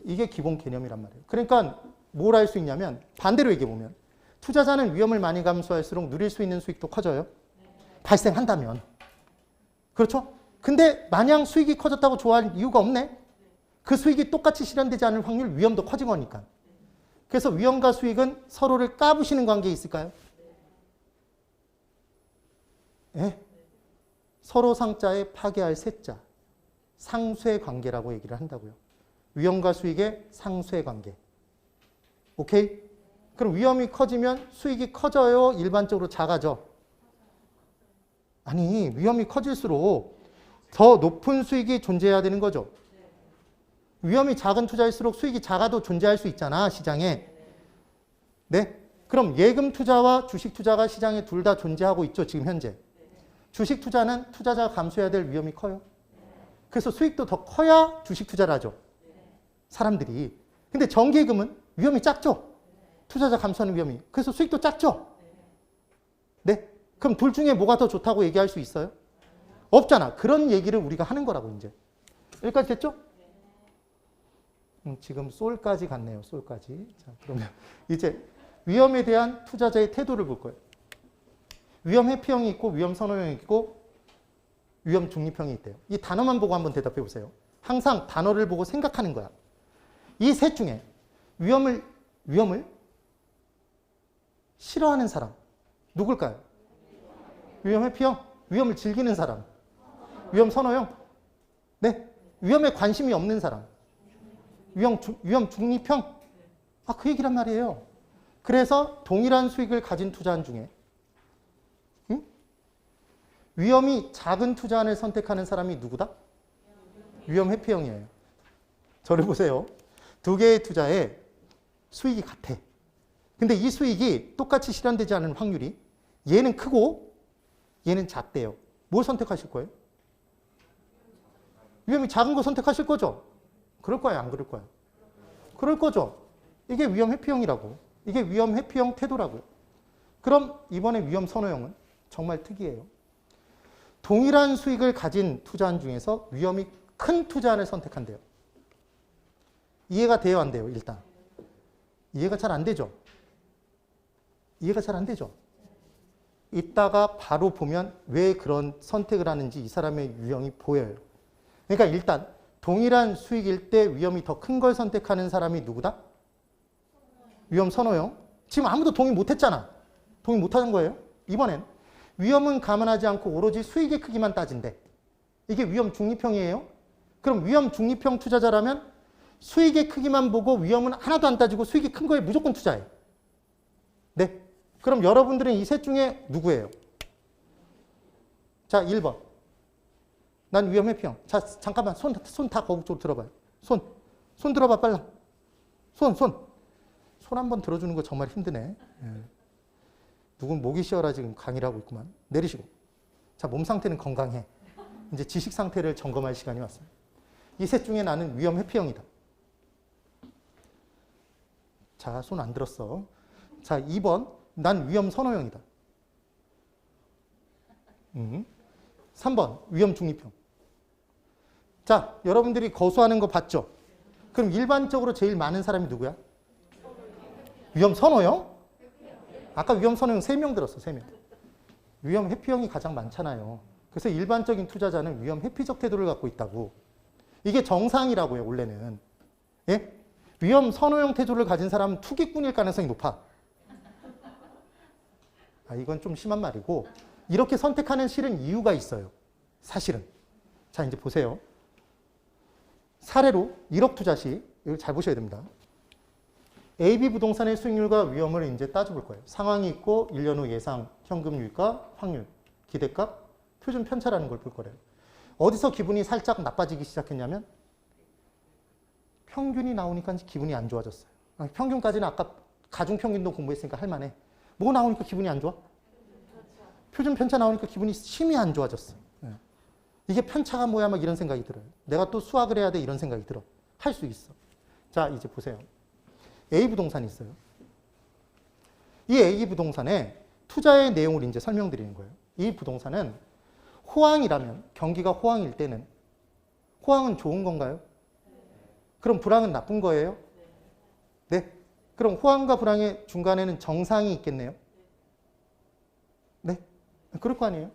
이게 기본 개념이란 말이에요. 그러니까 뭘 할 수 있냐면 반대로 얘기해보면 투자자는 위험을 많이 감수할수록 누릴 수 있는 수익도 커져요. 발생한다면. 그렇죠? 근데 마냥 수익이 커졌다고 좋아할 이유가 없네. 그 수익이 똑같이 실현되지 않을 확률, 위험도 커진 거니까. 그래서 위험과 수익은 서로를 까부시는 관계에 있을까요? 예? 서로 상자에 파괴할 세자. 상쇄 관계라고 얘기를 한다고요. 위험과 수익의 상쇄 관계. 오케이? 그럼 위험이 커지면 수익이 커져요? 일반적으로 작아져? 아니, 위험이 커질수록 더 높은 수익이 존재해야 되는 거죠. 위험이 작은 투자일수록 수익이 작아도 존재할 수 있잖아, 시장에. 네? 그럼 예금 투자와 주식 투자가 시장에 둘 다 존재하고 있죠, 지금 현재. 주식 투자는 투자자가 감수해야 될 위험이 커요. 그래서 수익도 더 커야 주식 투자를 하죠. 사람들이. 근데 정기예금은 위험이 작죠. 투자자 감수하는 위험이. 그래서 수익도 작죠. 네? 그럼 둘 중에 뭐가 더 좋다고 얘기할 수 있어요? 없잖아. 그런 얘기를 우리가 하는 거라고 이제. 여기까지 됐죠? 지금 솔까지 갔네요. 솔까지. 자, 그러면 이제 위험에 대한 투자자의 태도를 볼 거예요. 위험 회피형이 있고 위험 선호형이 있고 위험 중립형이 있대요. 이 단어만 보고 한번 대답해 보세요. 항상 단어를 보고 생각하는 거야. 이 셋 중에 위험을 싫어하는 사람 누굴까요? 위험 회피형? 위험을 즐기는 사람? 위험 선호형? 네? 위험에 관심이 없는 사람? 위험 중립형? 아, 그 얘기란 말이에요. 그래서 동일한 수익을 가진 투자한 중에 위험이 작은 투자안을 선택하는 사람이 누구다? 위험 회피형이에요. 저를 보세요. 두 개의 투자에 수익이 같아. 근데 이 수익이 똑같이 실현되지 않은 확률이 얘는 크고 얘는 작대요. 뭘 선택하실 거예요? 위험이 작은 거 선택하실 거죠? 그럴 거예요? 안 그럴 거예요? 그럴 거죠? 이게 위험 회피형이라고. 이게 위험 회피형 태도라고요. 그럼 이번에 위험 선호형은 정말 특이해요. 동일한 수익을 가진 투자한 중에서 위험이 큰 투자안을 선택한대요. 이해가 돼요? 안 돼요? 일단. 이해가 잘 안 되죠? 이해가 잘 안 되죠? 이따가 바로 보면 왜 그런 선택을 하는지 이 사람의 유형이 보여요. 그러니까 일단 동일한 수익일 때 위험이 더 큰 걸 선택하는 사람이 누구다? 위험 선호형. 지금 아무도 동의 못했잖아. 동의 못하는 거예요. 이번엔 위험은 감안하지 않고 오로지 수익의 크기만 따진대. 이게 위험 중립형이에요. 그럼 위험 중립형 투자자라면 수익의 크기만 보고 위험은 하나도 안 따지고 수익이 큰 거에 무조건 투자해. 네. 그럼 여러분들은 이 셋 중에 누구예요? 자, 1번. 난 위험 회피형. 자, 잠깐만. 손 다 거북 쪽으로 들어봐요. 손 들어봐, 빨라. 손 한번 들어주는 거 정말 힘드네. 예. 누군 목이 쉬어라 지금 강의를 하고 있구만. 내리시고. 자, 몸 상태는 건강해. 이제 지식 상태를 점검할 시간이 왔습니다. 이 셋 중에 나는 위험 회피형이다. 자, 손 안 들었어. 자, 2번. 난 위험 선호형이다. 3번. 위험 중립형. 자, 여러분들이 거수하는 거 봤죠? 그럼 일반적으로 제일 많은 사람이 누구야? 위험 선호형? 아까 위험 선호형 3명 들었어, 3명. 위험 회피형이 가장 많잖아요. 그래서 일반적인 투자자는 위험 회피적 태도를 갖고 있다고. 이게 정상이라고요, 원래는. 예? 위험 선호형 태도를 가진 사람은 투기꾼일 가능성이 높아. 아, 이건 좀 심한 말이고, 이렇게 선택하는 실은 이유가 있어요. 사실은. 자, 이제 보세요. 사례로 1억 투자 시, 이거 잘 보셔야 됩니다. AB 부동산의 수익률과 위험을 이제 따져볼 거예요. 상황이 있고 1년 후 예상 현금 유입과 확률, 기대값, 표준 편차라는 걸 볼 거래요. 어디서 기분이 살짝 나빠지기 시작했냐면 평균이 나오니까 기분이 안 좋아졌어요. 평균까지는 아까 가중평균도 공부했으니까 할만해. 뭐 나오니까 기분이 안 좋아? 표준 편차 나오니까 기분이 심히 안 좋아졌어. 이게 편차가 뭐야 막 이런 생각이 들어요. 내가 또 수학을 해야 돼 이런 생각이 들어. 할 수 있어. 자, 이제 보세요. A 부동산이 있어요. 이 A 부동산의 투자의 내용을 이제 설명드리는 거예요. 이 부동산은 호황이라면, 경기가 호황일 때는, 호황은 좋은 건가요? 그럼 불황은 나쁜 거예요? 네. 그럼 호황과 불황의 중간에는 정상이 있겠네요? 네. 그럴 거 아니에요?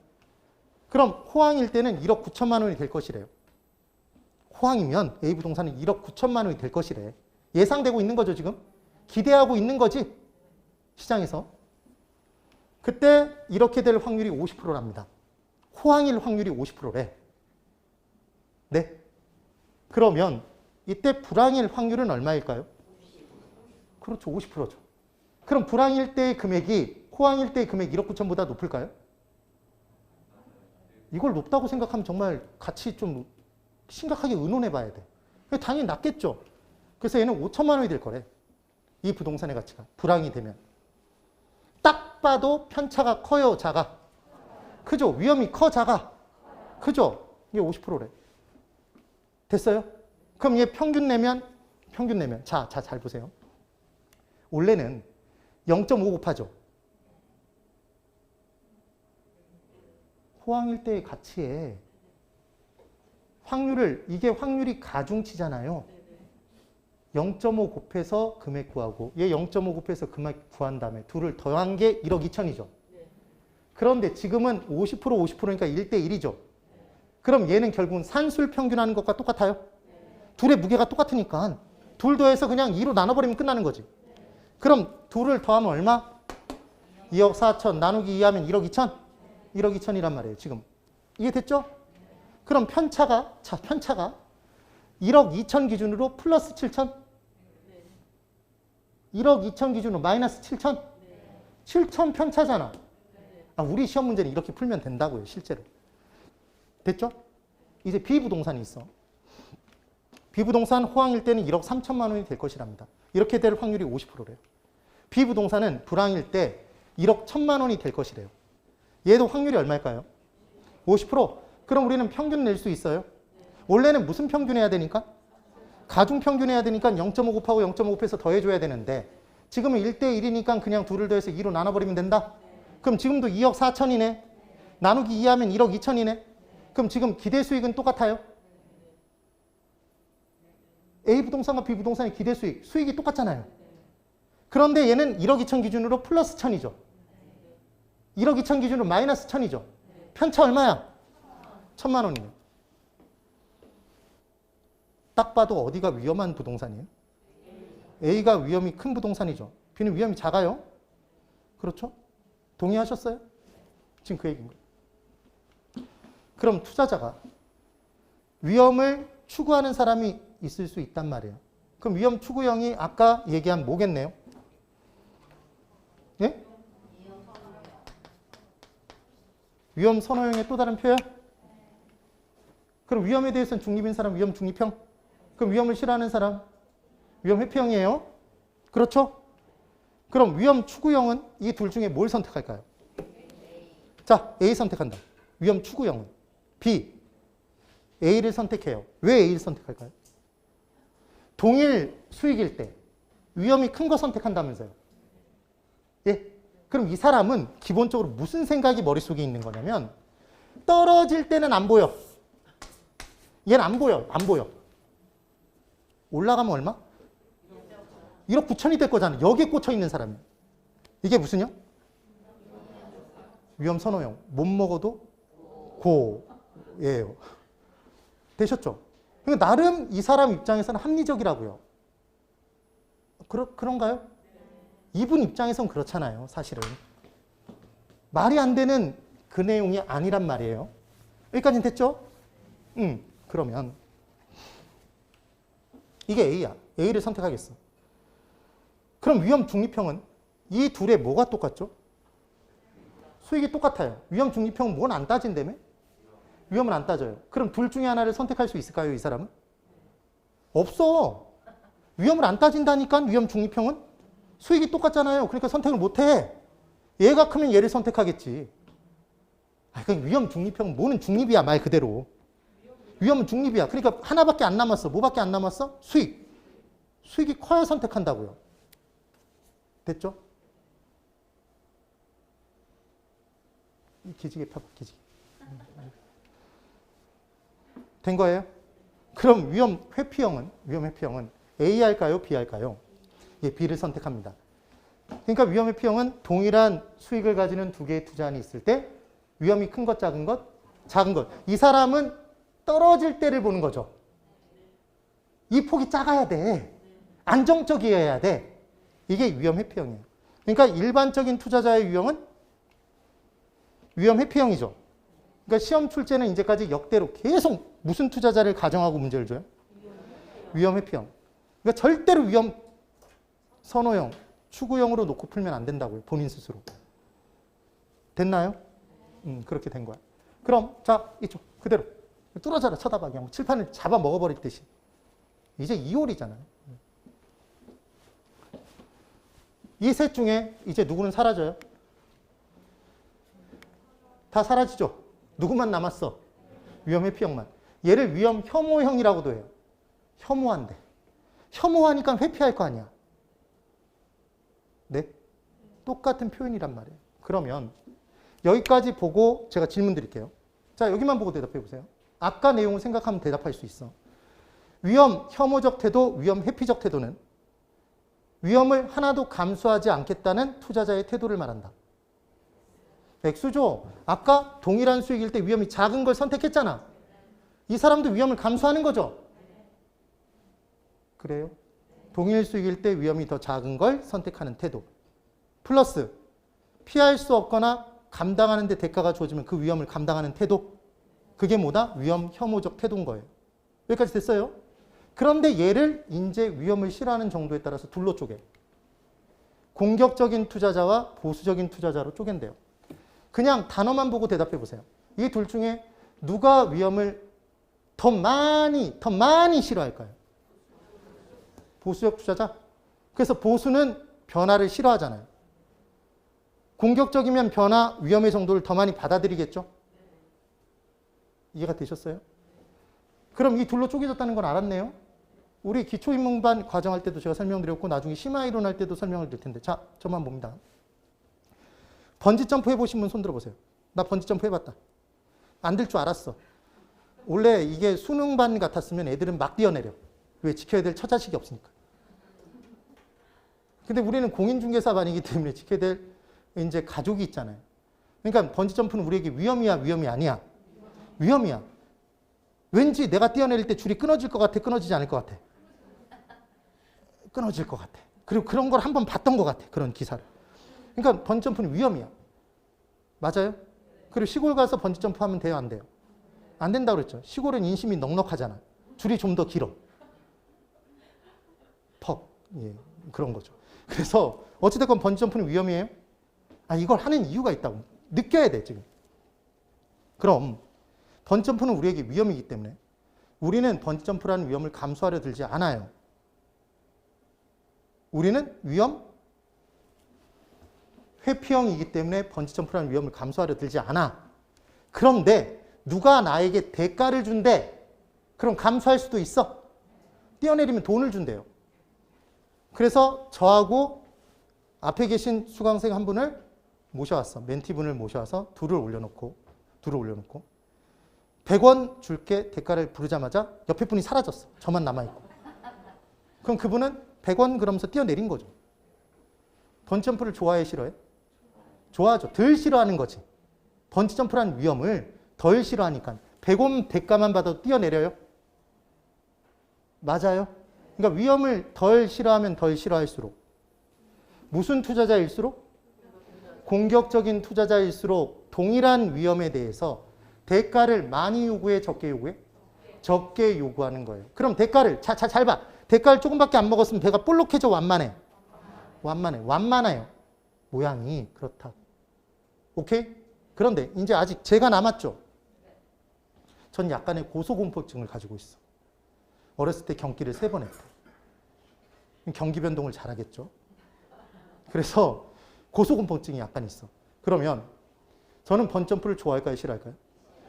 그럼 호황일 때는 1억 9천만 원이 될 것이래요. 호황이면 A 부동산은 1억 9천만 원이 될 것이래. 예상되고 있는 거죠, 지금? 기대하고 있는 거지? 시장에서. 그때 이렇게 될 확률이 50%랍니다. 호황일 확률이 50%래. 네. 그러면 이때 불황일 확률은 얼마일까요? 그렇죠, 50%죠. 그럼 불황일 때의 금액이 호황일 때의 금액 1억 9천보다 높을까요? 이걸 높다고 생각하면 정말 같이 좀 심각하게 의논해 봐야 돼. 당연히 낮겠죠. 그래서 얘는 5천만 원이 될 거래. 이 부동산의 가치가. 불황이 되면. 딱 봐도 편차가 커요, 작아? 크죠? 위험이 커, 작아? 크죠? 이게 50%래. 됐어요? 그럼 얘 평균 내면. 자, 잘 보세요. 원래는 0.5 곱하죠. 호황일 때의 가치에 확률을, 이게 확률이 가중치잖아요. 0.5 곱해서 금액 구하고 얘 0.5 곱해서 금액 구한 다음에 둘을 더한 게 1억 2천이죠. 그런데 지금은 50% 50%니까 1대1이죠. 그럼 얘는 결국은 산술 평균하는 것과 똑같아요. 둘의 무게가 똑같으니까 둘 더해서 그냥 2로 나눠버리면 끝나는 거지. 그럼 둘을 더하면 얼마? 2억 4천 나누기 2하면 1억 2천? 1억 2천이란 말이에요, 지금. 이해됐죠? 그럼 편차가 1억 2천 기준으로 플러스 7천? 1억 2천 기준으로 마이너스 7천? 7천 편차잖아. 아, 우리 시험 문제는 이렇게 풀면 된다고요, 실제로. 됐죠? 이제 B부동산이 있어. B부동산 호황일 때는 1억 3천만 원이 될 것이랍니다. 이렇게 될 확률이 50%래요. B부동산은 불황일 때 1억 1천만 원이 될 것이래요. 얘도 확률이 얼마일까요? 50%. 그럼 우리는 평균 낼 수 있어요? 원래는 무슨 평균 해야 되니까? 가중 평균 해야 되니까 0.5 곱하고 0.5 곱해서 더해줘야 되는데 지금은 1대1이니까 그냥 둘을 더해서 2로 나눠버리면 된다? 그럼 지금도 2억 4천이네. 나누기 2하면 1억 2천이네. 그럼 지금 기대 수익은 똑같아요? A 부동산과 B 부동산의 기대 수익, 수익이 똑같잖아요. 그런데 얘는 1억 2천 기준으로 플러스 1000이죠. 1억 2천 기준으로 마이너스 1000이죠. 편차 얼마야? 1000만 원이네. 딱 봐도 어디가 위험한 부동산이에요? A가 위험이 큰 부동산이죠. B는 위험이 작아요. 그렇죠? 동의하셨어요? 지금 그 얘기인 거예요. 그럼 투자자가 위험을 추구하는 사람이 있을 수 있단 말이에요. 그럼 위험 추구형이 아까 얘기한 뭐겠네요? 예? 위험 선호형의 또 다른 표현? 그럼 위험에 대해서는 중립인 사람 위험 중립형? 그럼 위험을 싫어하는 사람 위험 회피형이에요? 그렇죠? 그럼 위험 추구형은 이 둘 중에 뭘 선택할까요? 자, A 선택한다. 위험 추구형은. B. A를 선택해요. 왜 A를 선택할까요? 동일 수익일 때 위험이 큰 거 선택한다면서요. 예? 그럼 이 사람은 기본적으로 무슨 생각이 머릿속에 있는 거냐면 떨어질 때는 안 보여. 얘는 안 보여. 안 보여. 올라가면 얼마? 1억 9천이 될 거잖아. 여기에 꽂혀 있는 사람이. 이게 무슨요? 위험 선호형. 못 먹어도 고예요. 되셨죠? 그러니까 나름 이 사람 입장에서는 합리적이라고요. 그런가요? 이분 입장에선 그렇잖아요. 사실은. 말이 안 되는 그 내용이 아니란 말이에요. 여기까지는 됐죠? 그러면 이게 A야. A를 선택하겠어. 그럼 위험 중립형은 이 둘의 뭐가 똑같죠? 수익이 똑같아요. 위험 중립형은 뭔 안 따진다며? 위험은 안 따져요. 그럼 둘 중에 하나를 선택할 수 있을까요? 이 사람은? 없어. 위험을 안 따진다니까 위험 중립형은? 수익이 똑같잖아요. 그러니까 선택을 못해. 얘가 크면 얘를 선택하겠지. 그러니까 위험 중립형은 뭐는 중립이야. 말 그대로. 위험은 중립이야. 그러니까 하나밖에 안 남았어. 뭐밖에 안 남았어? 수익. 수익이 커야 선택한다고요. 됐죠? 기지개 펴봐. 기지개. 된 거예요? 그럼 위험 회피형은 A 할까요? B 할까요? 예, B를 선택합니다. 그러니까 위험 회피형은 동일한 수익을 가지는 두 개의 투자안이 있을 때 위험이 큰 것, 작은 것, 작은 것. 이 사람은 떨어질 때를 보는 거죠. 이 폭이 작아야 돼. 안정적이어야 돼. 이게 위험 회피형이에요. 그러니까 일반적인 투자자의 유형은 위험 회피형이죠. 그러니까 시험 출제는 이제까지 역대로 계속 무슨 투자자를 가정하고 문제를 줘요? 위험 회피형. 그러니까 절대로 위험 선호형, 추구형으로 놓고 풀면 안 된다고요. 본인 스스로. 됐나요? 그렇게 된 거야. 그럼 자 이쪽 그대로 뚫어져라 쳐다봐. 그냥 칠판을 잡아 먹어버릴 듯이. 이제 2홀이잖아요. 이 셋 중에 이제 누구는 사라져요? 다 사라지죠? 누구만 남았어? 위험 회피형만. 얘를 위험 혐오형이라고도 해요. 혐오한대. 혐오하니까 회피할 거 아니야. 네? 똑같은 표현이란 말이에요. 그러면 여기까지 보고 제가 질문 드릴게요. 자, 여기만 보고 대답해 보세요. 아까 내용을 생각하면 대답할 수 있어. 위험 혐오적 태도, 위험 회피적 태도는 위험을 하나도 감수하지 않겠다는 투자자의 태도를 말한다. X죠. 아까 동일한 수익일 때 위험이 작은 걸 선택했잖아. 이 사람도 위험을 감수하는 거죠. 그래요? 동일 수익일 때 위험이 더 작은 걸 선택하는 태도. 플러스 피할 수 없거나 감당하는 데 대가가 주어지면 그 위험을 감당하는 태도. 그게 뭐다? 위험 혐오적 태도인 거예요. 여기까지 됐어요? 그런데 얘를 이제 위험을 싫어하는 정도에 따라서 둘로 쪼개. 공격적인 투자자와 보수적인 투자자로 쪼갠대요. 그냥 단어만 보고 대답해 보세요. 이 둘 중에 누가 위험을 더 많이 싫어할까요? 보수적 투자자? 그래서 보수는 변화를 싫어하잖아요. 공격적이면 변화, 위험의 정도를 더 많이 받아들이겠죠? 이해가 되셨어요? 그럼 이 둘로 쪼개졌다는 건 알았네요. 우리 기초인문반 과정할 때도 제가 설명드렸고 나중에 심화이론 할 때도 설명을 드릴 텐데 자, 저만 봅니다. 번지점프 해보신 분 손 들어보세요. 나 번지점프 해봤다. 안 될 줄 알았어. 원래 이게 수능반 같았으면 애들은 막 뛰어내려. 왜? 지켜야 될 처자식이 없으니까. 근데 우리는 공인중개사반이기 때문에 지켜야 될 이제 가족이 있잖아요. 그러니까 번지점프는 우리에게 위험이야, 위험이 아니야? 위험이야. 왠지 내가 뛰어내릴 때 줄이 끊어질 것 같아, 끊어지지 않을 것 같아? 끊어질 것 같아. 그리고 그런 걸 한번 봤던 것 같아, 그런 기사를. 그러니까 번지점프는 위험이야. 맞아요? 그리고 시골 가서 번지점프 하면 돼요, 안 돼요? 안 된다고 그랬죠. 시골은 인심이 넉넉하잖아. 줄이 좀 더 길어. 퍽. 예, 그런 거죠. 그래서 어찌됐건 번지점프는 위험이에요? 이걸 하는 이유가 있다고. 느껴야 돼, 지금. 그럼 번지점프는 우리에게 위험이기 때문에 우리는 번지점프라는 위험을 감수하려 들지 않아요. 우리는 위험 회피형이기 때문에 번지점프라는 위험을 감수하려 들지 않아. 그런데 누가 나에게 대가를 준대. 그럼 감수할 수도 있어. 뛰어내리면 돈을 준대요. 그래서 저하고 앞에 계신 수강생 한 분을 모셔왔어. 멘티분을 모셔와서 둘을 올려놓고 100원 줄게 대가를 부르자마자 옆에 분이 사라졌어. 저만 남아있고. 그럼 그분은 100원 그러면서 뛰어내린 거죠. 번지점프를 좋아해, 싫어해? 좋아하죠. 덜 싫어하는 거지. 번지점프라는 위험을 덜 싫어하니까 100원 대가만 받아도 뛰어내려요. 맞아요. 그러니까 위험을 덜 싫어하면 덜 싫어할수록 무슨 투자자일수록? 공격적인 투자자일수록 동일한 위험에 대해서 대가를 많이 요구해, 적게 요구해? 적게 요구하는 거예요. 그럼 대가를 잘 봐. 대가를 조금밖에 안 먹었으면 배가 볼록해져, 완만해? 완만해요. 모양이 그렇다. 오케이? 그런데 이제 아직 제가 남았죠. 전 약간의 고소공포증을 가지고 있어. 어렸을 때 경기를 3번 했대. 경기 변동을 잘하겠죠. 그래서 고소공포증이 약간 있어. 그러면 저는 번점프를 좋아할까요, 싫어할까요?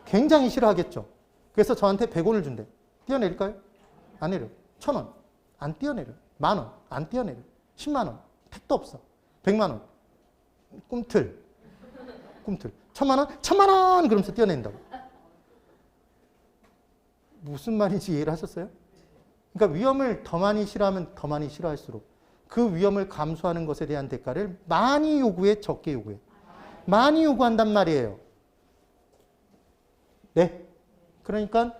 굉장히 싫어하겠죠. 그래서 저한테 100원을 준대. 뛰어내릴까요? 안 내려. 1000원. 안 뛰어내려. 10,000원. 안 뛰어내려. 10만 원. 택도 없어. 100만 원. 꿈틀. 1000만 원? 1000만 원! 그러면서 뛰어낸다고. 무슨 말인지 이해를 하셨어요? 그러니까 위험을 더 많이 싫어하면 더 많이 싫어할수록 그 위험을 감수하는 것에 대한 대가를 많이 요구해, 적게 요구해? 많이 요구한단 말이에요. 네. 그러니까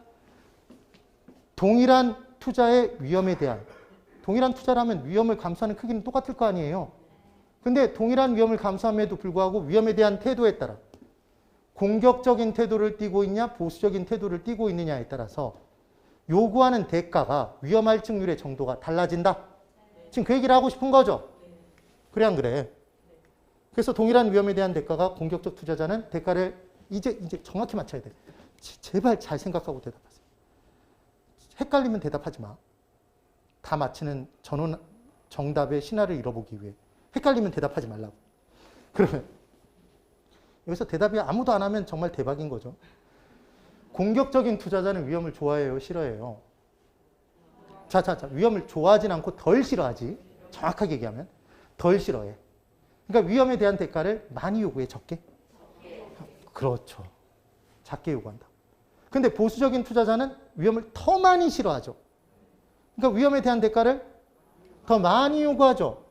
동일한 투자의 위험에 대한, 동일한 투자라면 위험을 감수하는 크기는 똑같을 거 아니에요. 근데 동일한 위험을 감수함에도 불구하고 위험에 대한 태도에 따라 공격적인 태도를 띠고 있냐, 보수적인 태도를 띠고 있느냐에 따라서 요구하는 대가가 위험할 증률의 정도가 달라진다. 지금 그 얘기를 하고 싶은 거죠. 그래 안 그래? 그래서 동일한 위험에 대한 대가가 공격적 투자자는 대가를 이제 정확히 맞춰야 돼. 제발 잘 생각하고 대답하세요. 헷갈리면 대답하지 마. 다 맞히는 전원 정답의 신화를 잃어보기 위해. 헷갈리면 대답하지 말라고. 그러면 여기서 대답이 아무도 안 하면 정말 대박인 거죠. 공격적인 투자자는 위험을 좋아해요, 싫어해요? 자, 위험을 좋아하진 않고 덜 싫어하지. 정확하게 얘기하면 덜 싫어해. 그러니까 위험에 대한 대가를 많이 요구해, 적게? 그렇죠. 작게 요구한다. 근데 보수적인 투자자는 위험을 더 많이 싫어하죠. 그러니까 위험에 대한 대가를 더 많이 요구하죠.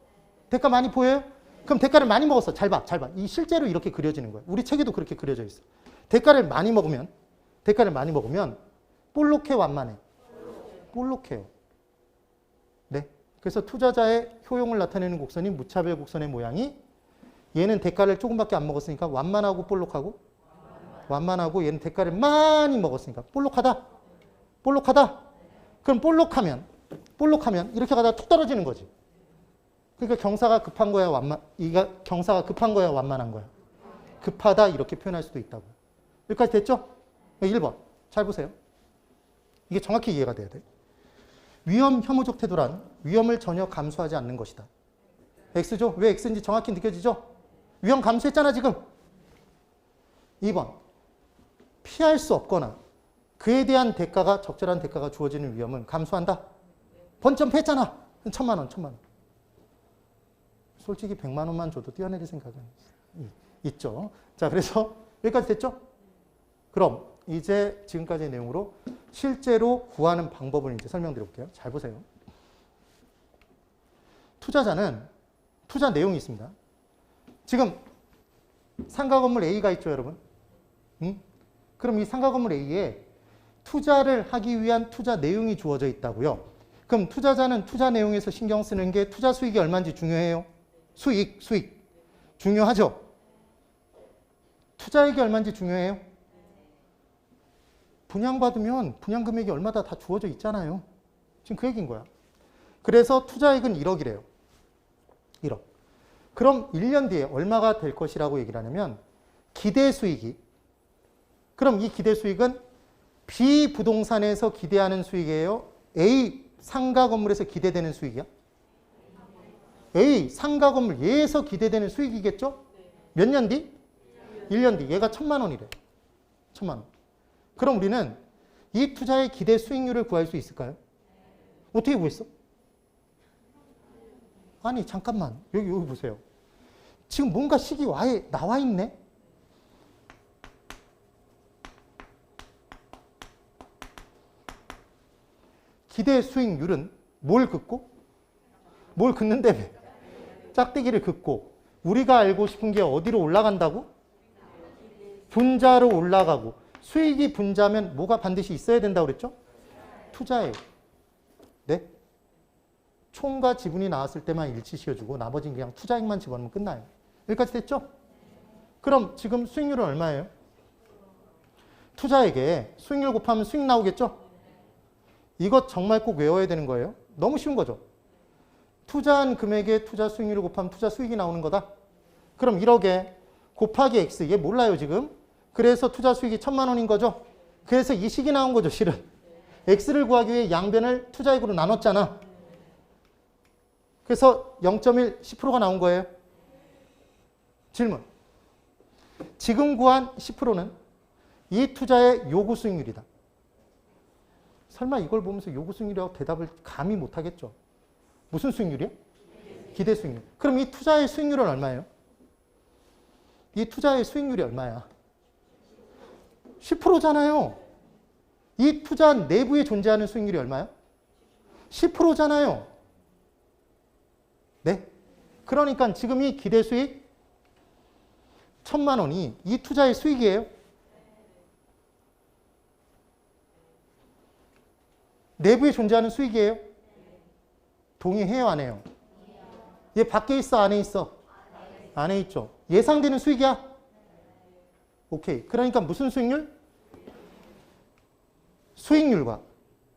대가 많이 보여요? 그럼 대가를 많이 먹었어. 잘 봐. 이 실제로 이렇게 그려지는 거예요. 우리 책에도 그렇게 그려져 있어. 대가를 많이 먹으면 볼록해, 완만해? 볼록해요. 네. 그래서 투자자의 효용을 나타내는 곡선인 무차별 곡선의 모양이 얘는 대가를 조금밖에 안 먹었으니까 완만하고 볼록하고 완만하고 얘는 대가를 많이 먹었으니까 볼록하다. 그럼 볼록하면 이렇게 가다가 툭 떨어지는 거지. 그러니까 경사가 급한 거야, 경사가 급한 거야, 완만한 거야. 급하다 이렇게 표현할 수도 있다고. 여기까지 됐죠? 1번. 잘 보세요. 이게 정확히 이해가 돼야 돼. 위험 혐오적 태도란 위험을 전혀 감수하지 않는 것이다. X죠? 왜 X인지 정확히 느껴지죠? 위험 감수했잖아, 지금. 2번. 피할 수 없거나 그에 대한 대가가 적절한 대가가 주어지는 위험은 감소한다. 번점 했잖아. 1,000만 원, 1,000만 원. 솔직히 100만 원만 줘도 뛰어내릴 생각은 있죠. 자, 그래서 여기까지 됐죠? 그럼 이제 지금까지의 내용으로 실제로 구하는 방법을 이제 설명드려 볼게요. 잘 보세요. 투자자는 투자 내용이 있습니다. 지금 상가 건물 A가 있죠, 여러분? 그럼 이 상가 건물 A에 투자를 하기 위한 투자 내용이 주어져 있다고요. 그럼 투자자는 투자 내용에서 신경 쓰는 게 투자 수익이 얼마인지 중요해요? 수익. 중요하죠? 투자액이 얼마인지 중요해요? 분양받으면 분양 금액이 얼마다 다 주어져 있잖아요. 지금 그 얘기인 거야. 그래서 투자액은 1억이래요. 1억. 그럼 1년 뒤에 얼마가 될 것이라고 얘기를 하냐면 기대 수익이, 그럼 이 기대 수익은 B 부동산에서 기대하는 수익이에요? A 상가 건물에서 기대되는 수익이야? A 상가 건물 얘에서 기대되는 수익이겠죠? 몇 년 뒤? 1년 뒤. 얘가 1,000만 원이래. 1,000만 원. 그럼 우리는 이 투자의 기대 수익률을 구할 수 있을까요? 어떻게 구했어? 아니 잠깐만. 여기 보세요. 지금 뭔가 식이 나와 있네? 기대 수익률은 뭘 긋고? 뭘 긋는다며? 짝대기를 긋고. 우리가 알고 싶은 게 어디로 올라간다고? 분자로 올라가고. 수익이 분자면 뭐가 반드시 있어야 된다고 그랬죠? 투자액. 네? 총과 지분이 나왔을 때만 일치시켜주고 나머지는 그냥 투자액만 집어넣으면 끝나요. 여기까지 됐죠? 그럼 지금 수익률은 얼마예요? 투자액에 수익률 곱하면 수익 나오겠죠? 이것 정말 꼭 외워야 되는 거예요. 너무 쉬운 거죠. 투자한 금액에 투자 수익률을 곱하면 투자 수익이 나오는 거다. 그럼 1억에 곱하기 X. 얘 몰라요 지금. 그래서 투자 수익이 1,000만 원인 거죠. 그래서 이 식이 나온 거죠 실은. X를 구하기 위해 양변을 투자액으로 나눴잖아. 그래서 0.1, 10%가 나온 거예요. 질문. 지금 구한 10%는 이 투자의 요구 수익률이다. 설마 이걸 보면서 요구 수익률이라고 대답을 감히 못하겠죠. 무슨 수익률이야? 기대 수익률. 그럼 이 투자의 수익률은 얼마예요? 이 투자의 수익률이 얼마야? 10%잖아요. 이 투자 내부에 존재하는 수익률이 얼마야? 10%잖아요. 네? 그러니까 지금 이 기대 수익 1,000만 원이 이 투자의 수익이에요? 내부에 존재하는 수익이에요? 동의해요, 안 해요? 얘 밖에 있어, 안에 있어? 안에 있죠. 예상되는 수익이야? 오케이. 그러니까 무슨 수익률? 수익률과,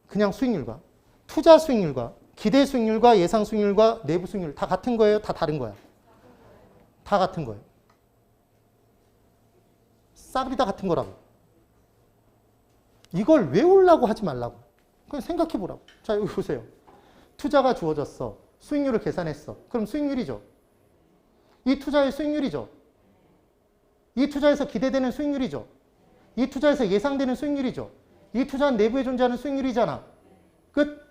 그냥 수익률과, 투자 수익률과, 기대 수익률과 예상 수익률과 내부 수익률 다 같은 거예요? 다 다른 거야? 다 같은 거예요. 싸그리 다 같은 거라고. 이걸 외우려고 하지 말라고. 그냥 생각해 보라고. 자, 여기 보세요. 투자가 주어졌어. 수익률을 계산했어. 그럼 수익률이죠. 이 투자의 수익률이죠. 이 투자에서 기대되는 수익률이죠. 이 투자에서 예상되는 수익률이죠. 이 투자는 내부에 존재하는 수익률이잖아. 끝.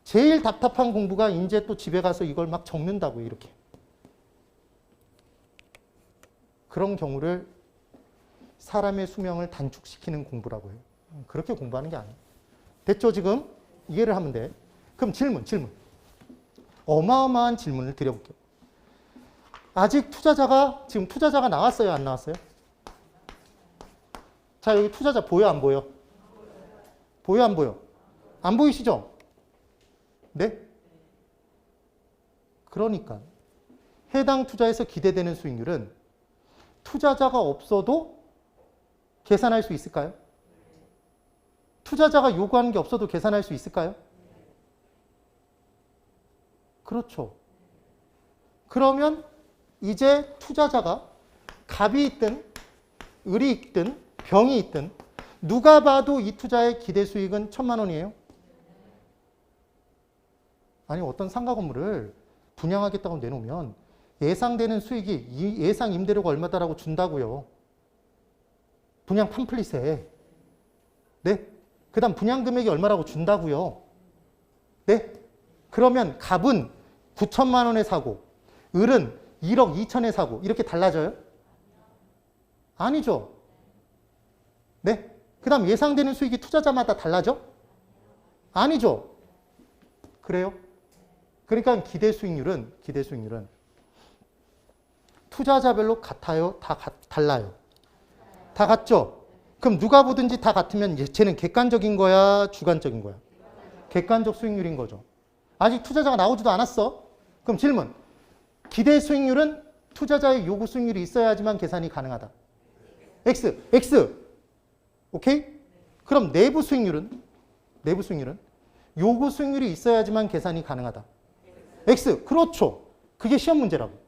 제일 답답한 공부가 이제 또 집에 가서 이걸 막 적는다고 이렇게. 그런 경우를 사람의 수명을 단축시키는 공부라고 해요. 그렇게 공부하는 게 아니에요. 됐죠 지금? 이해를 하면 돼. 그럼 질문. 어마어마한 질문을 드려볼게요. 아직 지금 투자자가 나왔어요? 안 나왔어요? 자, 여기 투자자 보여? 안 보여? 보여? 안 보여? 안 보이시죠? 네? 그러니까 해당 투자에서 기대되는 수익률은 투자자가 없어도 계산할 수 있을까요? 투자자가 요구하는 게 없어도 계산할 수 있을까요? 그렇죠. 그러면 이제 투자자가 갑이 있든 을이 있든 병이 있든 누가 봐도 이 투자의 기대 수익은 1,000만 원이에요. 아니 어떤 상가 건물을 분양하겠다고 내놓으면 예상되는 수익이 예상 임대료가 얼마다라고 준다고요. 분양 팜플릿에. 네? 그 다음 분양금액이 얼마라고 준다고요. 네? 그러면 갑은 9천만 원에 사고 을은 1억 2천에 사고 이렇게 달라져요? 아니죠. 네? 그 다음 예상되는 수익이 투자자마다 달라져? 아니죠. 그래요? 그러니까 기대 수익률은 투자자별로 같아요? 달라요? 다 같죠? 그럼 누가 보든지 다 같으면 쟤는 객관적인 거야? 주관적인 거야? 객관적 수익률인 거죠. 아직 투자자가 나오지도 않았어. 그럼 질문. 기대 수익률은 투자자의 요구 수익률이 있어야지만 계산이 가능하다. X. 오케이? 그럼 내부 수익률은 요구 수익률이 있어야지만 계산이 가능하다. X. 그렇죠. 그게 시험 문제라고.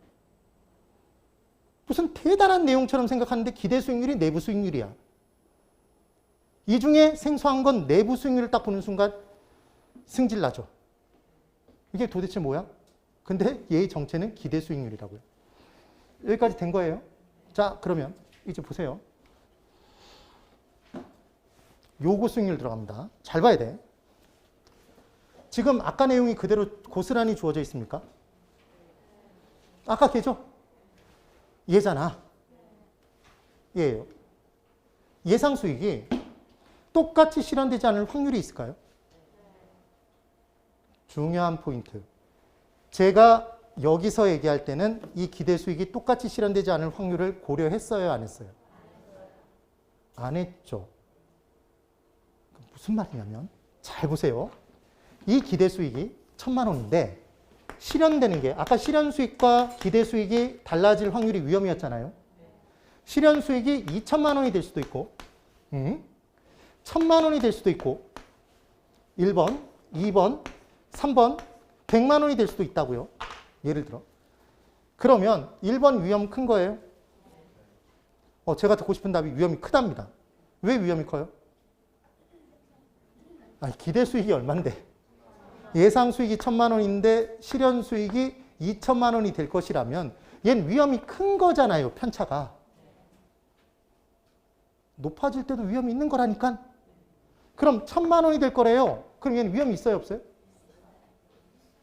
무슨 대단한 내용처럼 생각하는데 기대 수익률이 내부 수익률이야. 이 중에 생소한 건 내부 수익률을 딱 보는 순간 승질 나죠. 이게 도대체 뭐야? 근데 얘의 정체는 기대 수익률이라고요. 여기까지 된 거예요. 자, 그러면 이제 보세요. 요구 수익률 들어갑니다. 잘 봐야 돼. 지금 아까 내용이 그대로 고스란히 주어져 있습니까? 아까 걔죠? 얘잖아. 얘예요. 예상 수익이 똑같이 실현되지 않을 확률이 있을까요? 중요한 포인트. 제가 여기서 얘기할 때는 이 기대 수익이 똑같이 실현되지 않을 확률을 고려했어요, 안 했어요? 안 했죠. 무슨 말이냐면 잘 보세요. 이 기대 수익이 1,000만 원인데 실현되는 게 아까 실현 수익과 기대 수익이 달라질 확률이 위험이었잖아요. 실현 수익이 2,000만 원이 될 수도 있고 1,000만 원이 될 수도 있고 1번, 2번, 3번 100만 원이 될 수도 있다고요. 예를 들어. 그러면 1번 위험 큰 거예요? 제가 듣고 싶은 답이 위험이 크답니다. 왜 위험이 커요? 아니, 기대 수익이 얼만데? 예상 수익이 1,000만 원인데 실현 수익이 2,000만 원이 될 것이라면 얘는 위험이 큰 거잖아요. 편차가. 높아질 때도 위험이 있는 거라니까. 그럼 1,000만 원이 될 거래요. 그럼 얘는 위험이 있어요, 없어요?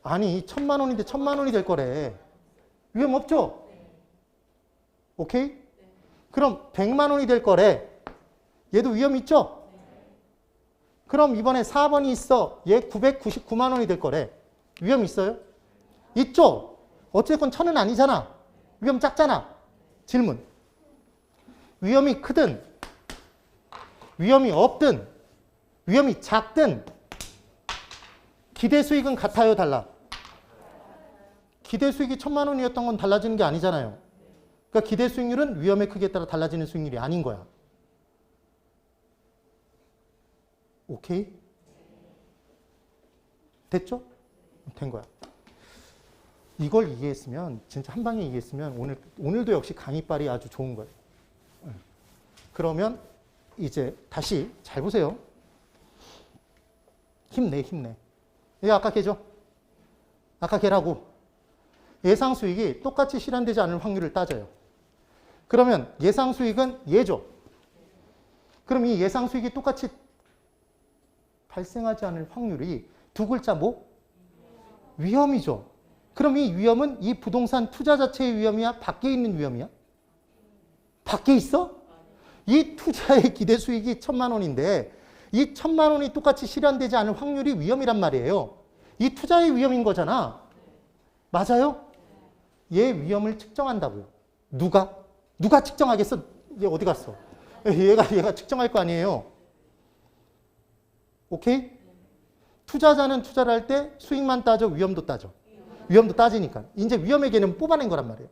아니, 1,000만 원인데 1,000만 원이 될 거래. 위험 없죠? 오케이? 그럼 100만 원이 될 거래. 얘도 위험 있죠? 그럼 이번에 4번이 있어. 얘 999만 원이 될 거래. 위험 있어요? 있죠? 어쨌건 1,000은 아니잖아. 위험 작잖아. 질문. 위험이 크든 위험이 없든 위험이 작든 기대 수익은 같아요, 달라? 기대 수익이 1,000만 원이었던 건 달라지는 게 아니잖아요. 그러니까 기대 수익률은 위험의 크기에 따라 달라지는 수익률이 아닌 거야. 오케이? 됐죠? 된 거야. 이걸 이해했으면, 진짜 한 방에 이해했으면 오늘도 역시 강의빨이 아주 좋은 거예요. 그러면 이제 다시 잘 보세요. 힘내. 이게 아까 걔죠? 아까 걔라고. 예상 수익이 똑같이 실현되지 않을 확률을 따져요. 그러면 예상 수익은 얘죠. 그럼 이 예상 수익이 똑같이 발생하지 않을 확률이 두 글자 뭐? 위험이죠. 그럼 이 위험은 이 부동산 투자 자체의 위험이야? 밖에 있는 위험이야? 밖에 있어? 이 투자의 기대 수익이 1,000만 원인데 이 1,000만 원이 똑같이 실현되지 않을 확률이 위험이란 말이에요. 이 투자의 위험인 거잖아. 맞아요? 얘 위험을 측정한다고요. 누가 측정하겠어? 얘 어디 갔어? 얘가 측정할 거 아니에요. 오케이? 투자자는 투자를 할 때 수익만 따져, 위험도 따져. 위험도 따지니까. 이제 위험의 개념 뽑아낸 거란 말이에요.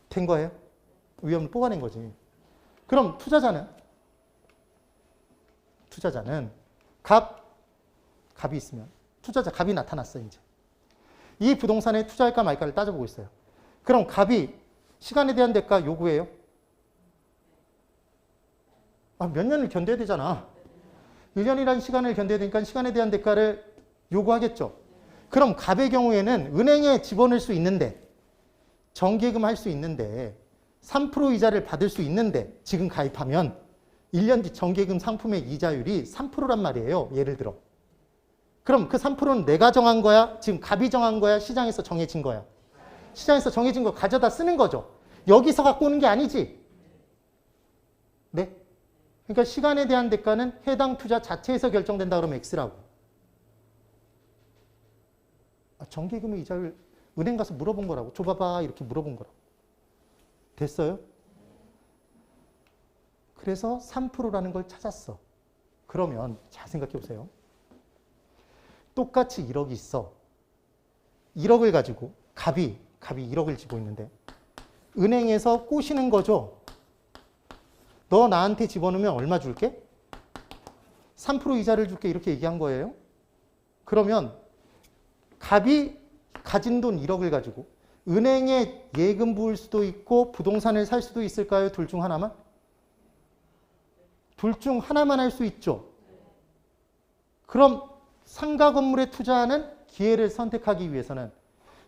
된 거예요? 위험을 뽑아낸 거지. 그럼 투자자는 갑이 있으면 투자자 갑이 나타났어, 이제. 이 부동산에 투자할까 말까를 따져보고 있어요. 그럼 갑이 시간에 대한 대가 요구해요? 몇 년을 견뎌야 되잖아. 1년이라는 시간을 견뎌야 되니까 시간에 대한 대가를 요구하겠죠. 그럼 갑의 경우에는 은행에 집어넣을 수 있는데, 정기예금 할 수 있는데, 3% 이자를 받을 수 있는데, 지금 가입하면 1년 뒤 정기예금 상품의 이자율이 3%란 말이에요. 예를 들어. 그럼 그 3%는 내가 정한 거야? 지금 갑이 정한 거야? 시장에서 정해진 거야? 시장에서 정해진 거 가져다 쓰는 거죠. 여기서 갖고 오는 게 아니지. 네? 그러니까 시간에 대한 대가는 해당 투자 자체에서 결정된다 그러면 X라고. 정기예금의 이자율 은행 가서 물어본 거라고. 줘봐봐 이렇게 물어본 거라고. 됐어요? 그래서 3%라는 걸 찾았어. 그러면 잘 생각해 보세요. 똑같이 1억이 있어. 1억을 가지고 갑이 1억을 쥐고 있는데 은행에서 꼬시는 거죠. 너 나한테 집어넣으면 얼마 줄게? 3% 이자를 줄게 이렇게 얘기한 거예요. 그러면 갑이 가진 돈 1억을 가지고 은행에 예금 부을 수도 있고 부동산을 살 수도 있을까요? 둘 중 하나만? 둘 중 하나만 할 수 있죠. 그럼 상가 건물에 투자하는 기회를 선택하기 위해서는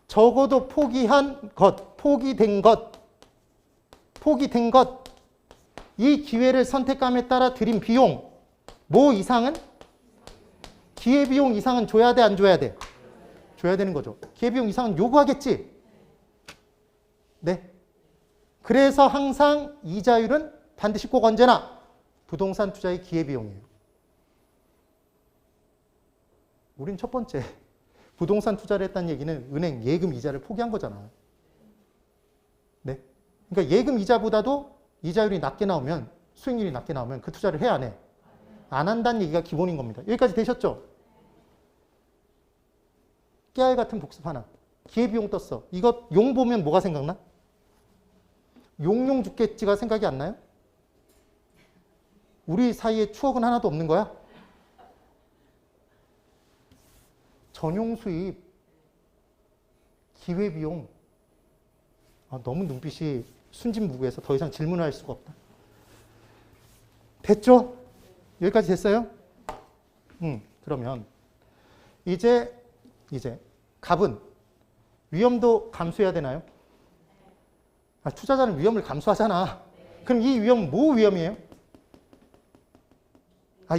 적어도 포기된 것, 이 기회를 선택감에 따라 들인 비용, 뭐 이상은? 기회비용 이상은 줘야 돼, 안 줘야 돼? 줘야 되는 거죠. 기회비용 이상은 요구하겠지? 네. 그래서 항상 이자율은 반드시 꼭 언제나 부동산 투자의 기회비용이에요. 우린 첫 번째 부동산 투자를 했다는 얘기는 은행 예금 이자를 포기한 거잖아. 네. 그러니까 예금 이자보다도 이자율이 낮게 나오면 수익률이 낮게 나오면 그 투자를 해 안 해? 안 한다는 얘기가 기본인 겁니다. 여기까지 되셨죠? 깨알 같은 복습 하나. 기회비용 떴어. 이거 용 보면 뭐가 생각나? 용용 죽겠지가 생각이 안 나요? 우리 사이에 추억은 하나도 없는 거야? 전용 수입, 기회비용. 너무 눈빛이 순진무구해서 더 이상 질문을 할 수가 없다. 됐죠? 여기까지 됐어요? 그러면 이제 갑은 위험도 감수해야 되나요? 투자자는 위험을 감수하잖아. 그럼 이 위험은 뭐 위험이에요?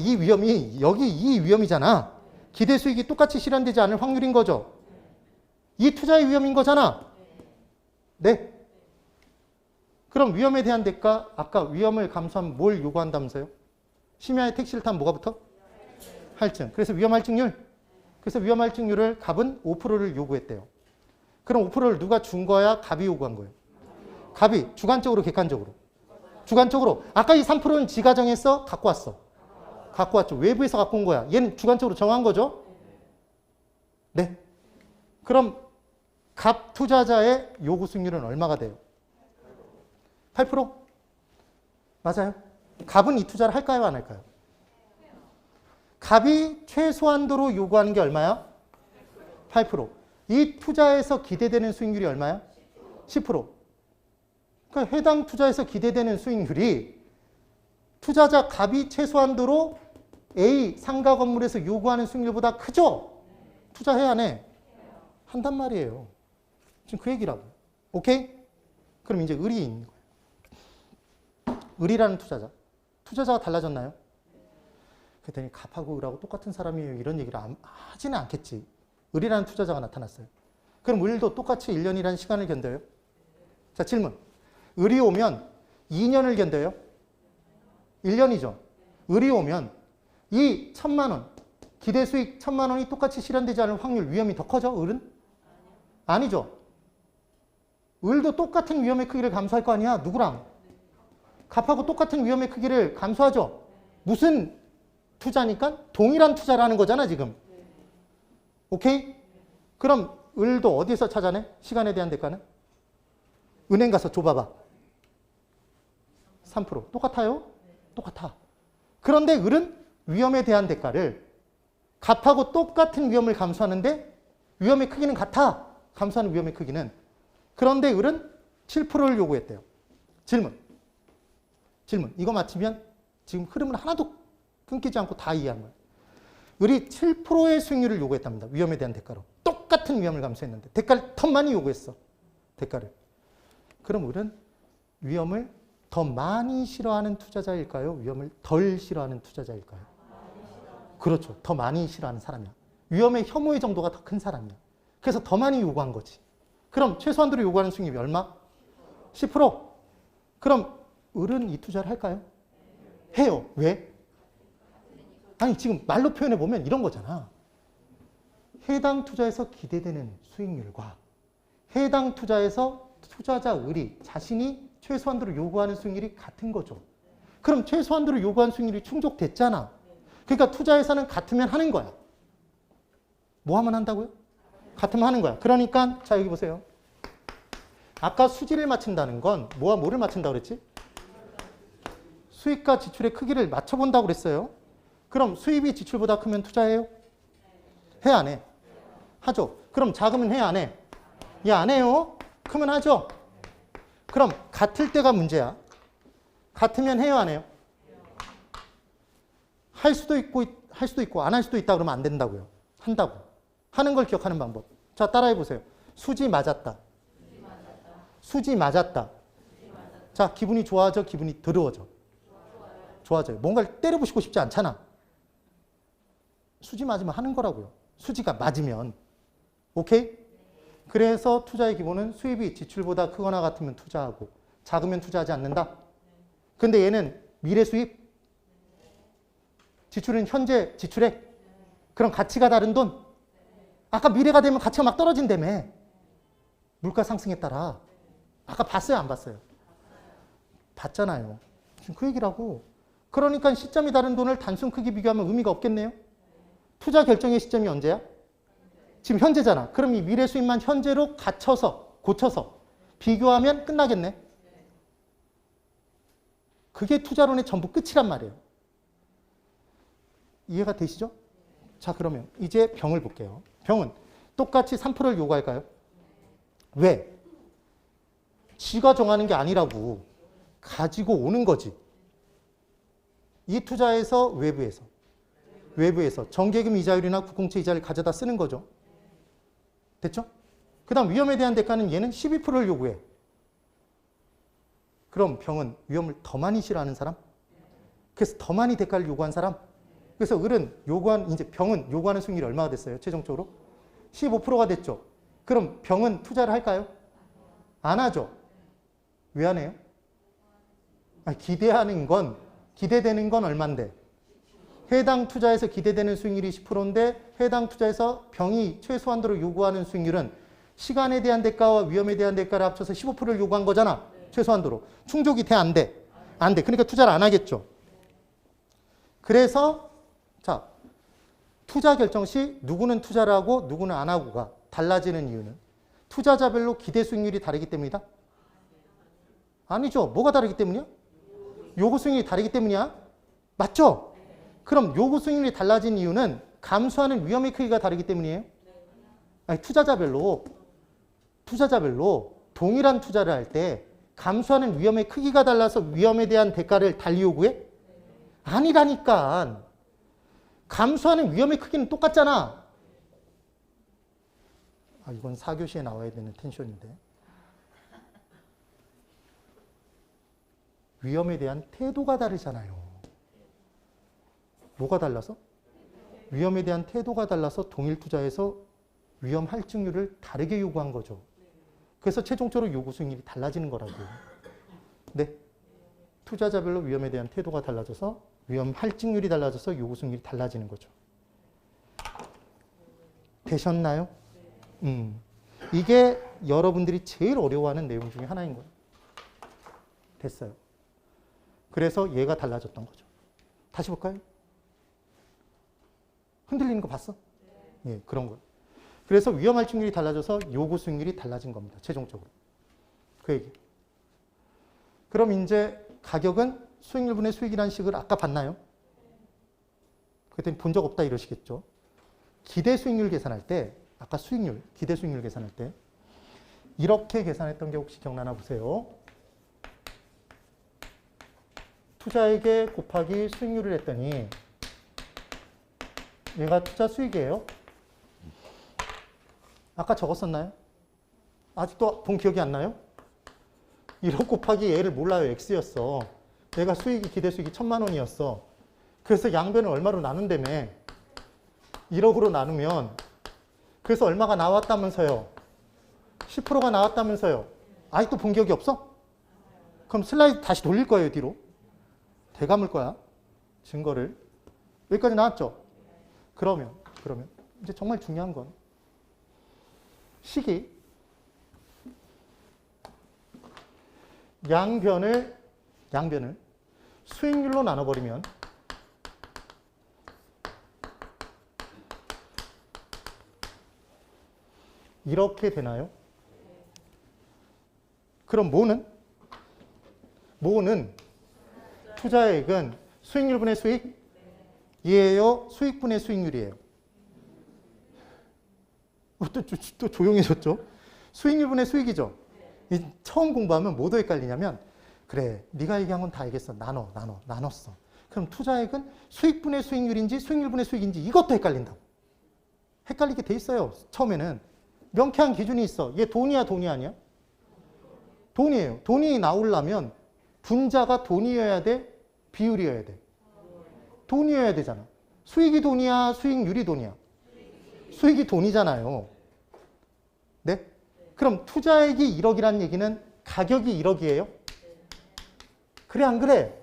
이 위험이 여기 이 위험이잖아. 기대 수익이 똑같이 실현되지 않을 확률인 거죠. 이 투자의 위험인 거잖아. 네. 그럼 위험에 대한 대가, 아까 위험을 감수하면 뭘 요구한다면서요? 심야에 택시를 타면 뭐가 붙어? 할증. 그래서 위험 할증률. 그래서 위험 할증률을 갑은 5%를 요구했대요. 그럼 5%를 누가 준 거야? 갑이 요구한 거예요. 갑이 주관적으로 객관적으로? 주관적으로. 아까 이 3%는 지가 정했어? 갖고 왔어. 갖고 왔죠. 외부에서 갖고 온 거야. 얘는 주관적으로 정한 거죠. 네. 그럼 갑 투자자의 요구 수익률은 얼마가 돼요? 8%? 맞아요. 갑은 이 투자를 할까요? 안 할까요? 갑이 최소한도로 요구하는 게 얼마야? 8%. 이 투자에서 기대되는 수익률이 얼마야? 10%. 그러니까 해당 투자에서 기대되는 수익률이 투자자 갑이 최소한도로 A 상가 건물에서 요구하는 수익률보다 크죠? 투자해야 안 해? 한단 말이에요. 지금 그 얘기라고. 오케이? 그럼 이제 을이 있는 거예요. 을이라는 투자자. 투자자가 달라졌나요? 그랬더니 갑하고 을하고 똑같은 사람이에요. 이런 얘기를 하지는 않겠지. 을이라는 투자자가 나타났어요. 그럼 을도 똑같이 1년이라는 시간을 견뎌요? 자, 질문. 을이 오면 2년을 견뎌요? 1년이죠. 을이 오면 이 1,000만 원, 기대 수익 1,000만 원이 똑같이 실현되지 않을 확률, 위험이 더 커져? 을은? 아니죠. 을도 똑같은 위험의 크기를 감수할 거 아니야? 누구랑? 갑하고 똑같은 위험의 크기를 감수하죠. 무슨 투자니까? 동일한 투자를 하는 거잖아, 지금. 오케이? 그럼 을도 어디서 찾아내? 시간에 대한 대가는? 은행 가서 줘봐봐. 3%. 똑같아요? 똑같아. 그런데 을은 위험에 대한 대가를 갑하고 똑같은 위험을 감수하는데 위험의 크기는 같아. 감수하는 위험의 크기는. 그런데 을은 7%를 요구했대요. 질문. 이거 맞히면 지금 흐름을 하나도 끊기지 않고 다 이해한 거예요. 을이 7%의 수익률을 요구했답니다. 위험에 대한 대가로. 똑같은 위험을 감수했는데 대가를 더 많이 요구했어. 대가를. 그럼 을은 위험을 더 많이 싫어하는 투자자일까요? 위험을 덜 싫어하는 투자자일까요? 그렇죠. 더 많이 싫어하는 사람이야. 위험의 혐오의 정도가 더 큰 사람이야. 그래서 더 많이 요구한 거지. 그럼 최소한도로 요구하는 수익률이 얼마? 10%. 그럼 을은 이 투자를 할까요? 해요. 왜? 아니 지금 말로 표현해 보면 이런 거잖아. 해당 투자에서 기대되는 수익률과 해당 투자에서 투자자 을이 자신이 최소한도로 요구하는 수익률이 같은 거죠. 그럼 최소한도로 요구하는 수익률이 충족됐잖아. 그러니까 투자 예산은 같으면 하는 거야. 뭐 하면 한다고요? 같으면 하는 거야. 그러니까 자 여기 보세요. 아까 수지를 맞춘다는 건 뭐와 뭐를 맞춘다고 그랬지? 수입과 지출의 크기를 맞춰본다고 그랬어요. 그럼 수입이 지출보다 크면 투자해요? 해 안 해? 하죠. 그럼 작으면 해 안 해? 예, 안 해요. 크면 하죠. 그럼 같을 때가 문제야. 같으면 해요 안 해요? 할 수도 있고 안 할 수도 있다 그러면 안 된다고요. 한다고. 하는 걸 기억하는 방법. 자, 따라해 보세요. 수지 맞았다. 수지 맞았다. 자, 기분이 좋아져, 기분이 더러워져. 좋아져요. 뭔가를 때려부시고 싶지 않잖아. 수지 맞으면 하는 거라고요. 수지가 맞으면. 오케이? 그래서 투자의 기본은 수입이 지출보다 크거나 같으면 투자하고 작으면 투자하지 않는다. 근데 얘는 미래 수입, 지출은 현재 지출액. 그럼 가치가 다른 돈. 아까 미래가 되면 가치가 막 떨어진다며. 물가 상승에 따라. 아까 봤어요 안 봤어요? 봤잖아요. 지금 그 얘기라고. 그러니까 시점이 다른 돈을 단순 크기 비교하면 의미가 없겠네요. 투자 결정의 시점이 언제야? 지금 현재잖아. 그럼 이 미래 수입만 현재로 갖춰서 고쳐서 비교하면 끝나겠네. 그게 투자론의 전부 끝이란 말이에요. 이해가 되시죠? 자, 그러면 이제 병을 볼게요. 병은 똑같이 3%를 요구할까요? 왜? 지가 정하는 게 아니라고. 가지고 오는 거지. 이 투자에서 외부에서 정기예금 이자율이나 국공채 이자를 가져다 쓰는 거죠. 됐죠? 그 다음 위험에 대한 대가는 얘는 12%를 요구해. 그럼 병은 위험을 더 많이 싫어하는 사람? 그래서 더 많이 대가를 요구한 사람? 그래서 이제 병은 요구하는 수익률이 얼마가 됐어요? 최종적으로? 15%가 됐죠. 그럼 병은 투자를 할까요? 안 하죠. 왜 안 해요? 기대되는 건 얼만데? 해당 투자에서 기대되는 수익률이 10%인데 해당 투자에서 병이 최소한도로 요구하는 수익률은 시간에 대한 대가와 위험에 대한 대가를 합쳐서 15%를 요구한 거잖아. 최소한도로. 충족이 돼? 안 돼? 안 돼. 그러니까 투자를 안 하겠죠. 그래서 자, 투자 결정 시 누구는 투자를 하고 누구는 안 하고가 달라지는 이유는 투자자별로 기대 수익률이 다르기 때문이다? 아니죠. 뭐가 다르기 때문이야? 요구 수익률이 다르기 때문이야. 맞죠? 그럼 요구 수익률이 달라진 이유는 감수하는 위험의 크기가 다르기 때문이에요? 아니, 투자자별로 동일한 투자를 할 때 감수하는 위험의 크기가 달라서 위험에 대한 대가를 달리 요구해? 아니라니까. 감수하는 위험의 크기는 똑같잖아. 이건 4교시에 나와야 되는 텐션인데. 위험에 대한 태도가 다르잖아요. 뭐가 달라서? 위험에 대한 태도가 달라서 동일 투자에서 위험 할증률을 다르게 요구한 거죠. 그래서 최종적으로 요구 수익률이 달라지는 거라고요. 네. 투자자별로 위험에 대한 태도가 달라져서 위험 할증률이 달라져서 요구 수익률이 달라지는 거죠. 되셨나요? 이게 여러분들이 제일 어려워하는 내용 중에 하나인 거예요. 됐어요. 그래서 얘가 달라졌던 거죠. 다시 볼까요? 흔들리는 거 봤어? 예, 그런 거예요. 그래서 위험 할증률이 달라져서 요구 수익률이 달라진 겁니다. 최종적으로. 그 얘기. 그럼 이제 가격은 수익률분의 수익이라는 식을 아까 봤나요? 그랬더니 본 적 없다 이러시겠죠. 기대 수익률 계산할 때, 아까 기대 수익률 계산할 때 이렇게 계산했던 게 혹시 기억나나 보세요. 투자액에 곱하기 수익률을 했더니 얘가 투자 수익이에요. 아까 적었었나요? 아직도 본 기억이 안 나요? 1억 곱하기 얘를 몰라요. x였어. 얘가 수익이 기대 수익이 1,000만 원이었어. 그래서 양변을 얼마로 나눈다며. 1억으로 나누면 그래서 얼마가 나왔다면서요. 10%가 나왔다면서요. 아직도 본 기억이 없어? 그럼 슬라이드 다시 돌릴 거예요. 뒤로. 되감을 거야. 증거를. 여기까지 나왔죠? 그러면 이제 정말 중요한 건 식이 양변을 수익률로 나눠버리면 이렇게 되나요? 그럼 뭐는 투자액은 수익률분의 수익이에요? 수익분의 수익률이에요? 또 조용해졌죠? 수익률분의 수익이죠? 처음 공부하면 뭐도 헷갈리냐면 그래 네가 얘기한 건 다 알겠어. 나눴어. 그럼 투자액은 수익분의 수익률인지 수익률분의 수익인지 이것도 헷갈린다고. 헷갈리게 돼 있어요. 처음에는. 명쾌한 기준이 있어. 얘 돈이야 돈이 아니야? 돈이에요. 돈이 나오려면 분자가 돈이어야 돼? 비율이어야 돼? 돈이어야 되잖아. 수익이 돈이야? 수익률이 돈이야? 수익이 돈이잖아요. 네? 그럼 투자액이 1억이라는 얘기는 가격이 1억이에요? 그래 안 그래?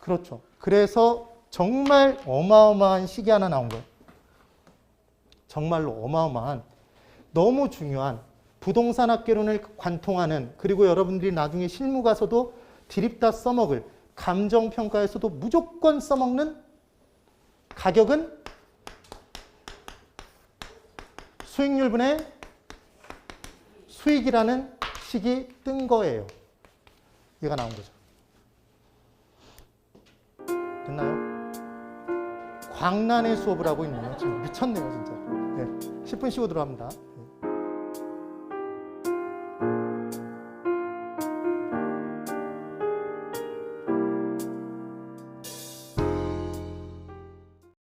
그렇죠. 그래서 정말 어마어마한 식이 하나 나온 거예요. 정말로 어마어마한 너무 중요한 부동산 학개론을 관통하는 그리고 여러분들이 나중에 실무 가서도 드립다 써먹을 감정평가에서도 무조건 써먹는 가격은 수익률분의 수익이라는 식이 뜬 거예요. 얘가 나온 거죠. 됐나요? 광란의 수업을 하고 있네요. 지금 미쳤네요, 진짜. 네, 10분 쉬고 들어갑니다.